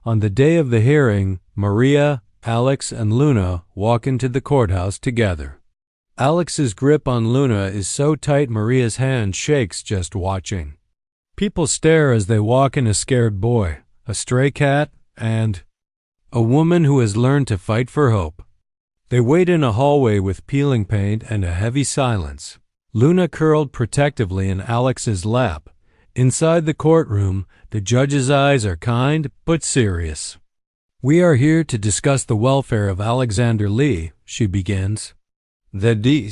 On the day of the hearing, Maria, Alex, and Luna walk into the courthouse together. Alex's grip on Luna is so tight Maria's hand shakes just watching. People stare as they walk in a scared boy, a stray cat, and a woman who has learned to fight for hope. They wait in a hallway with peeling paint and a heavy silence. Luna curled protectively in Alex's lap. Inside the courtroom, the judge's eyes are kind but serious. We are here to discuss the welfare of Alexander Lee, she begins. The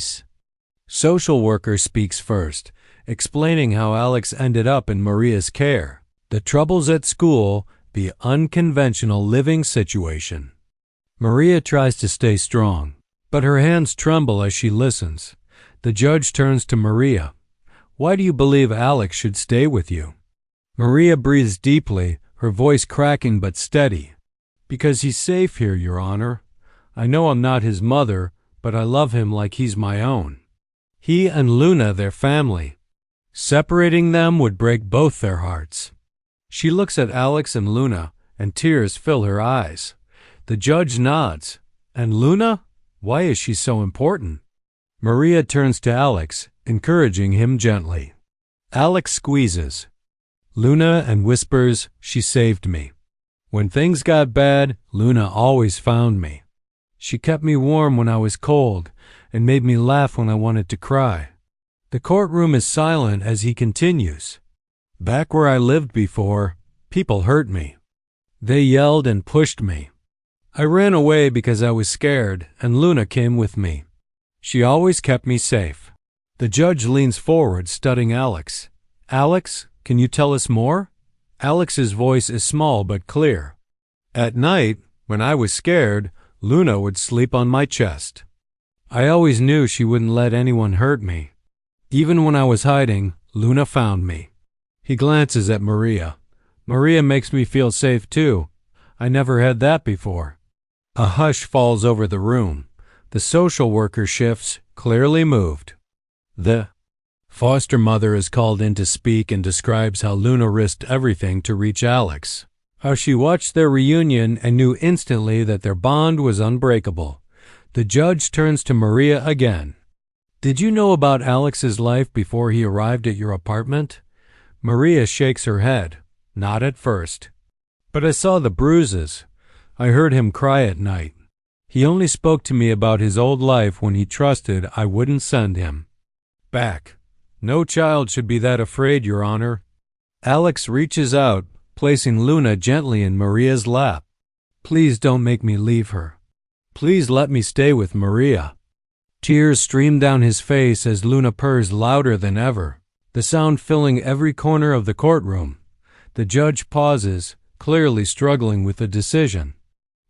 social worker speaks first, explaining how Alex ended up in Maria's care, the troubles at school, the unconventional living situation. Maria tries to stay strong, but her hands tremble as she listens. The judge turns to Maria. Why do you believe Alex should stay with you? Maria breathes deeply, her voice cracking but steady. Because he's safe here, Your Honor. I know I'm not his mother, but I love him like he's my own. He and Luna, their family. Separating them would break both their hearts. She looks at Alex and Luna, and tears fill her eyes. The judge nods. And Luna? Why is she so important? Maria turns to Alex, encouraging him gently. Alex squeezes Luna and whispers, she saved me. When things got bad, Luna always found me. She kept me warm when I was cold and made me laugh when I wanted to cry. The courtroom is silent as he continues. Back where I lived before, people hurt me. They yelled and pushed me. I ran away because I was scared, and Luna came with me. She always kept me safe. The judge leans forward, studying Alex. Alex, can you tell us more? Alex's voice is small but clear. At night, when I was scared, Luna would sleep on my chest. I always knew she wouldn't let anyone hurt me. Even when I was hiding, Luna found me. He glances at Maria. Maria makes me feel safe too. I never had that before. A hush falls over the room. The social worker shifts, clearly moved. The foster mother is called in to speak and describes how Luna risked everything to reach Alex. How she watched their reunion and knew instantly that their bond was unbreakable. The judge turns to Maria again. Did you know about Alex's life before he arrived at your apartment? Maria shakes her head. Not at first. But I saw the bruises. I heard him cry at night. He only spoke to me about his old life when he trusted I wouldn't send him back. No child should be that afraid, Your Honor. Alex reaches out, placing Luna gently in Maria's lap. Please don't make me leave her. Please let me stay with Maria. Tears stream down his face as Luna purrs louder than ever, the sound filling every corner of the courtroom. The judge pauses, clearly struggling with the decision.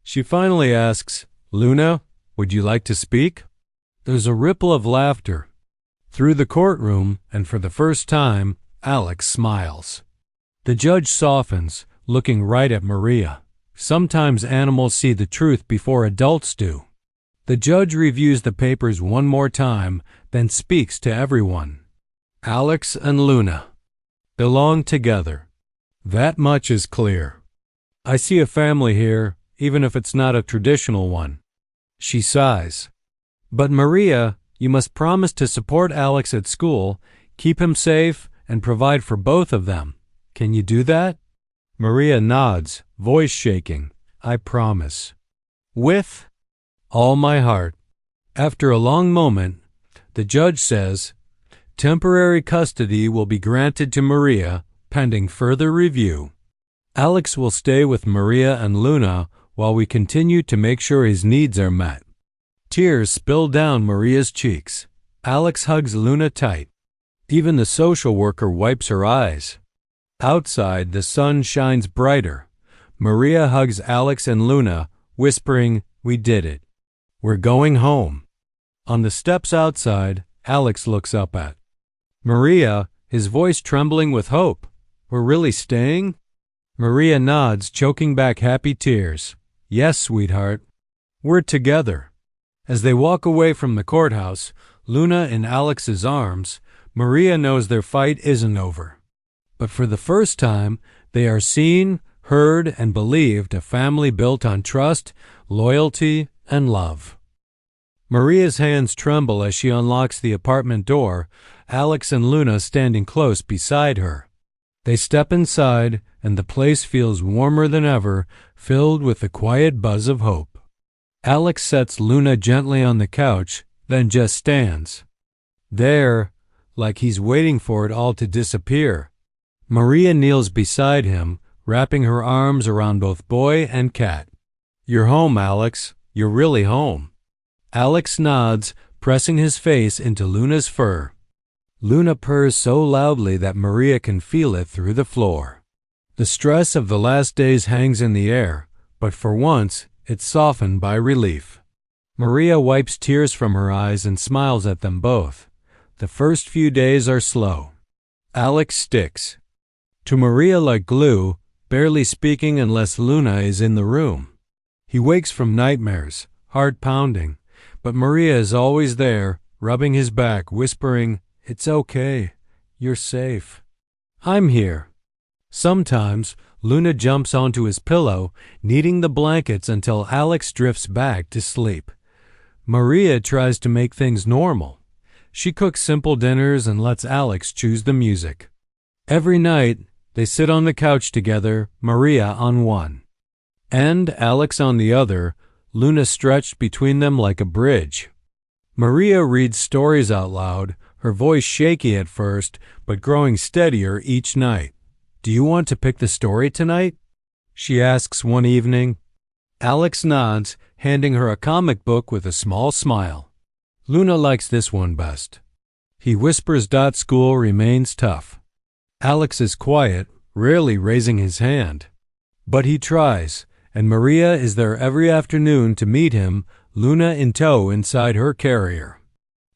She finally asks, Luna, would you like to speak? There's a ripple of laughter through the courtroom, and for the first time, Alex smiles. The judge softens, looking right at Maria. Sometimes animals see the truth before adults do. The judge reviews the papers one more time, then speaks to everyone. Alex and Luna belong together. That much is clear. I see a family here, even if it's not a traditional one. She sighs. But Maria, you must promise to support Alex at school, keep him safe, and provide for both of them. Can you do that? Maria nods, voice shaking. I promise. With all my heart. After a long moment, the judge says, temporary custody will be granted to Maria, pending further review. Alex will stay with Maria and Luna while we continue to make sure his needs are met. Tears spill down Maria's cheeks. Alex hugs Luna tight. Even the social worker wipes her eyes. Outside, the sun shines brighter. Maria hugs Alex and Luna, whispering, "We did it. We're going home." On the steps outside, Alex looks up at Maria, his voice trembling with hope. "We're really staying?" Maria nods, choking back happy tears. "Yes, sweetheart. We're together." As they walk away from the courthouse, Luna in Alex's arms, Maria knows their fight isn't over. But for the first time, they are seen, heard, and believed, a family built on trust, loyalty, and love. Maria's hands tremble as she unlocks the apartment door, Alex and Luna standing close beside her. They step inside, and the place feels warmer than ever, filled with the quiet buzz of hope. Alex sets Luna gently on the couch, then just stands there, like he's waiting for it all to disappear. Maria kneels beside him, wrapping her arms around both boy and cat. "You're home, Alex. You're really home." Alex nods, pressing his face into Luna's fur. Luna purrs so loudly that Maria can feel it through the floor. The stress of the last days hangs in the air, but for once, it's softened by relief. Maria wipes tears from her eyes and smiles at them both. The first few days are slow. Alex sticks to Maria like glue, barely speaking unless Luna is in the room. He wakes from nightmares, heart pounding, but Maria is always there, rubbing his back, whispering, "It's okay. You're safe. I'm here." Sometimes, Luna jumps onto his pillow, kneading the blankets until Alex drifts back to sleep. Maria tries to make things normal. She cooks simple dinners and lets Alex choose the music. Every night, they sit on the couch together, Maria on one end, Alex on the other, Luna stretched between them like a bridge. Maria reads stories out loud, her voice shaky at first, but growing steadier each night. "Do you want to pick the story tonight?" she asks one evening. Alex nods, handing her a comic book with a small smile. "Luna likes this one best." He whispers. School remains tough. Alex is quiet, rarely raising his hand. But he tries, and Maria is there every afternoon to meet him, Luna in tow inside her carrier.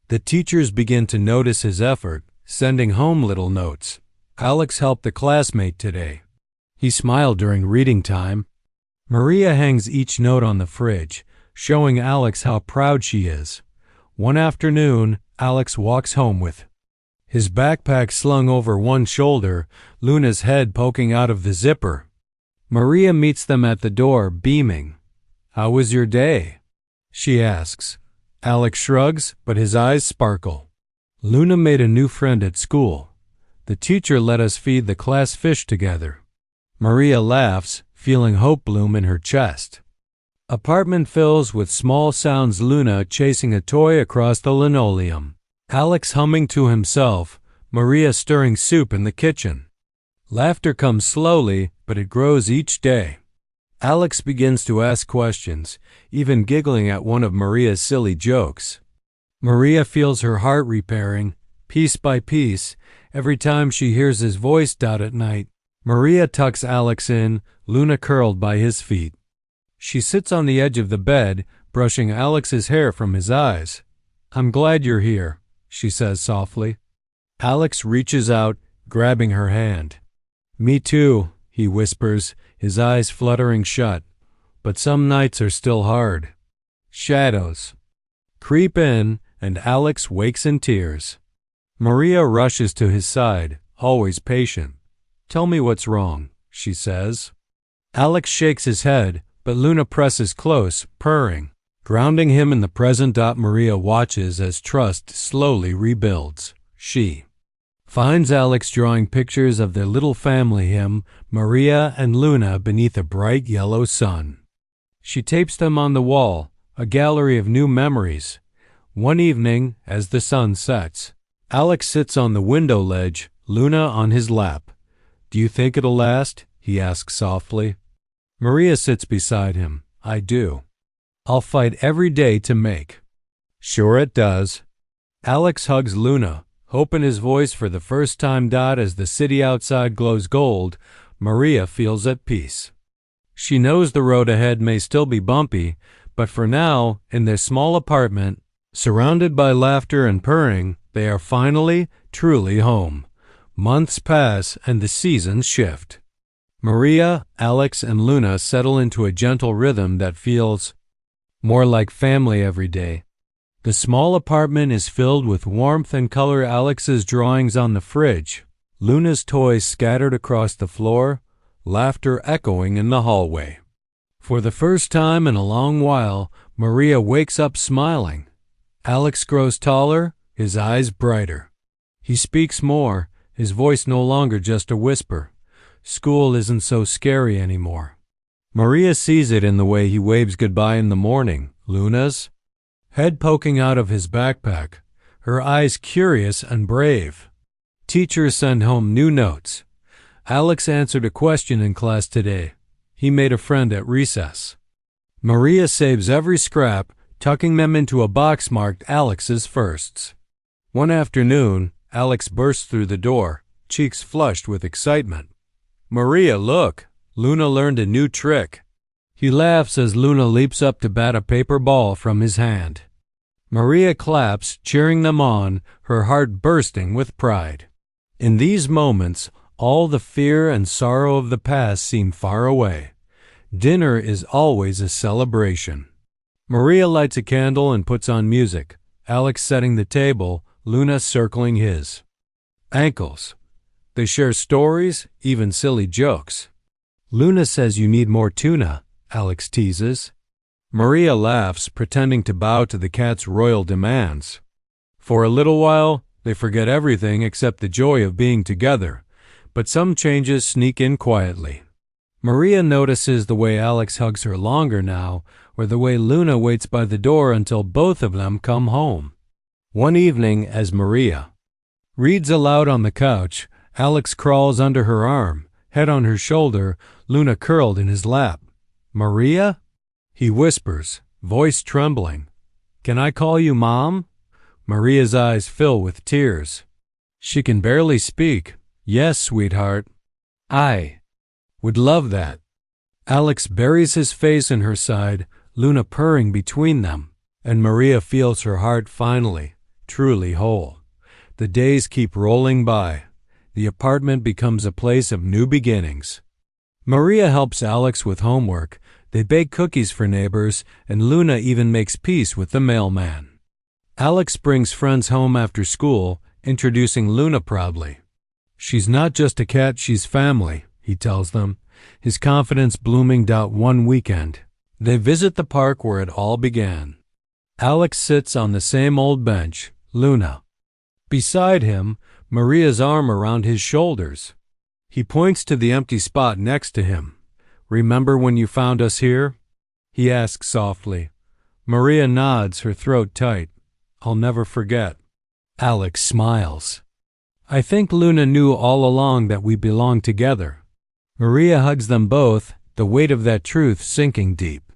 The teachers begin to notice his effort, sending home little notes. "Alex helped a classmate today. He smiled during reading time." Maria hangs each note on the fridge, showing Alex how proud she is. One afternoon, Alex walks home with his backpack slung over one shoulder, Luna's head poking out of the zipper. Maria meets them at the door, beaming. "How was your day?" she asks. Alex shrugs, but his eyes sparkle. "Luna made a new friend at school. The teacher let us feed the class fish together." Maria laughs, feeling hope bloom in her chest. Apartment fills with small sounds, Luna chasing a toy across the linoleum. Alex humming to himself, Maria stirring soup in the kitchen. Laughter comes slowly, but it grows each day. Alex begins to ask questions, even giggling at one of Maria's silly jokes. Maria feels her heart repairing, piece by piece, every time she hears his voice at night. Maria tucks Alex in, Luna curled by his feet. She sits on the edge of the bed, brushing Alex's hair from his eyes. "I'm glad you're here," she says softly. Alex reaches out, grabbing her hand. "Me too," he whispers, his eyes fluttering shut. "But some nights are still hard." Shadows creep in, and Alex wakes in tears. Maria rushes to his side, always patient. "Tell me what's wrong," she says. Alex shakes his head, but Luna presses close, purring, grounding him in the present. Maria watches as trust slowly rebuilds. She finds Alex drawing pictures of their little family, him, Maria, and Luna beneath a bright yellow sun. She tapes them on the wall, a gallery of new memories. One evening, as the sun sets, Alex sits on the window ledge, Luna on his lap. "Do you think it'll last?" he asks softly. Maria sits beside him. "I do. I'll fight every day to make sure it does." Alex hugs Luna, hope in his voice for the first time. As the city outside glows gold, Maria feels at peace. She knows the road ahead may still be bumpy, but for now, in their small apartment, surrounded by laughter and purring, they are finally, truly home. Months pass and the seasons shift. Maria, Alex, and Luna settle into a gentle rhythm that feels more like family every day. The small apartment is filled with warmth and color. Alex's drawings on the fridge, Luna's toys scattered across the floor, laughter echoing in the hallway. For the first time in a long while, Maria wakes up smiling. Alex grows taller, his eyes brighter. He speaks more, his voice no longer just a whisper. School isn't so scary anymore. Maria sees it in the way he waves goodbye in the morning. Luna's head poking out of his backpack, her eyes curious and brave. Teachers send home new notes. Alex answered a question in class today. He made a friend at recess. Maria saves every scrap, tucking them into a box marked Alex's firsts. One afternoon, Alex bursts through the door, cheeks flushed with excitement. "Maria, look! Luna learned a new trick." He laughs as Luna leaps up to bat a paper ball from his hand. Maria claps, cheering them on, her heart bursting with pride. In these moments, all the fear and sorrow of the past seem far away. Dinner is always a celebration. Maria lights a candle and puts on music, Alex setting the table, Luna circling his ankles. They share stories, even silly jokes. Luna says you need more tuna, Alex teases. Maria laughs, pretending to bow to the cat's royal demands. For a little while, they forget everything except the joy of being together, but some changes sneak in quietly. Maria notices the way Alex hugs her longer now, or the way Luna waits by the door until both of them come home. One evening, as Maria reads aloud on the couch, Alex crawls under her arm, head on her shoulder, Luna curled in his lap. "Maria?" he whispers, voice trembling. "Can I call you Mom?" Maria's eyes fill with tears. She can barely speak. "Yes, sweetheart. I would love that." Alex buries his face in her side, Luna purring between them, and Maria feels her heart finally, truly whole. The days keep rolling by. The apartment becomes a place of new beginnings. Maria helps Alex with homework. They bake cookies for neighbors, and Luna even makes peace with the mailman. Alex brings friends home after school, introducing Luna proudly. "She's not just a cat, she's family," he tells them, his confidence blooming. One weekend, they visit the park where it all began. Alex sits on the same old bench, Luna beside him, Maria's arm around his shoulders. He points to the empty spot next to him. "Remember when you found us here?" he asks softly. Maria nods, her throat tight. "I'll never forget." Alex smiles. "I think Luna knew all along that we belonged together." Maria hugs them both, the weight of that truth sinking deep.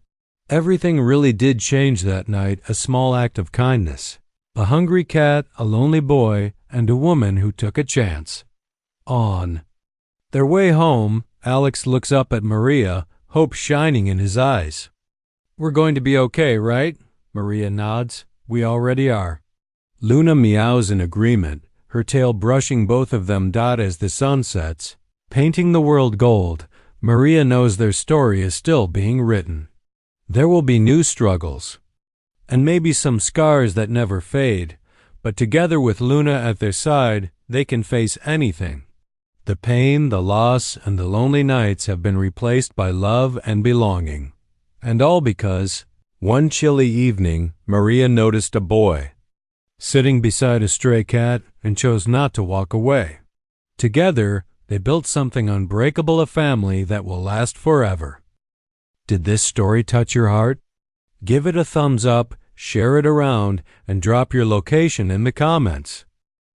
Everything really did change that night, a small act of kindness. A hungry cat, a lonely boy, and a woman who took a chance. On their way home, Alex looks up at Maria, hope shining in his eyes. "We're going to be okay, right?" Maria nods. "We already are." Luna meows in agreement, her tail brushing both of them. As the sun sets, painting the world gold, Maria knows their story is still being written. There will be new struggles, and maybe some scars that never fade, but together with Luna at their side, they can face anything. The pain, the loss, and the lonely nights have been replaced by love and belonging. And all because, one chilly evening, Maria noticed a boy sitting beside a stray cat and chose not to walk away. Together, they built something unbreakable, a family that will last forever. Did this story touch your heart? Give it a thumbs up, share it around, and drop your location in the comments.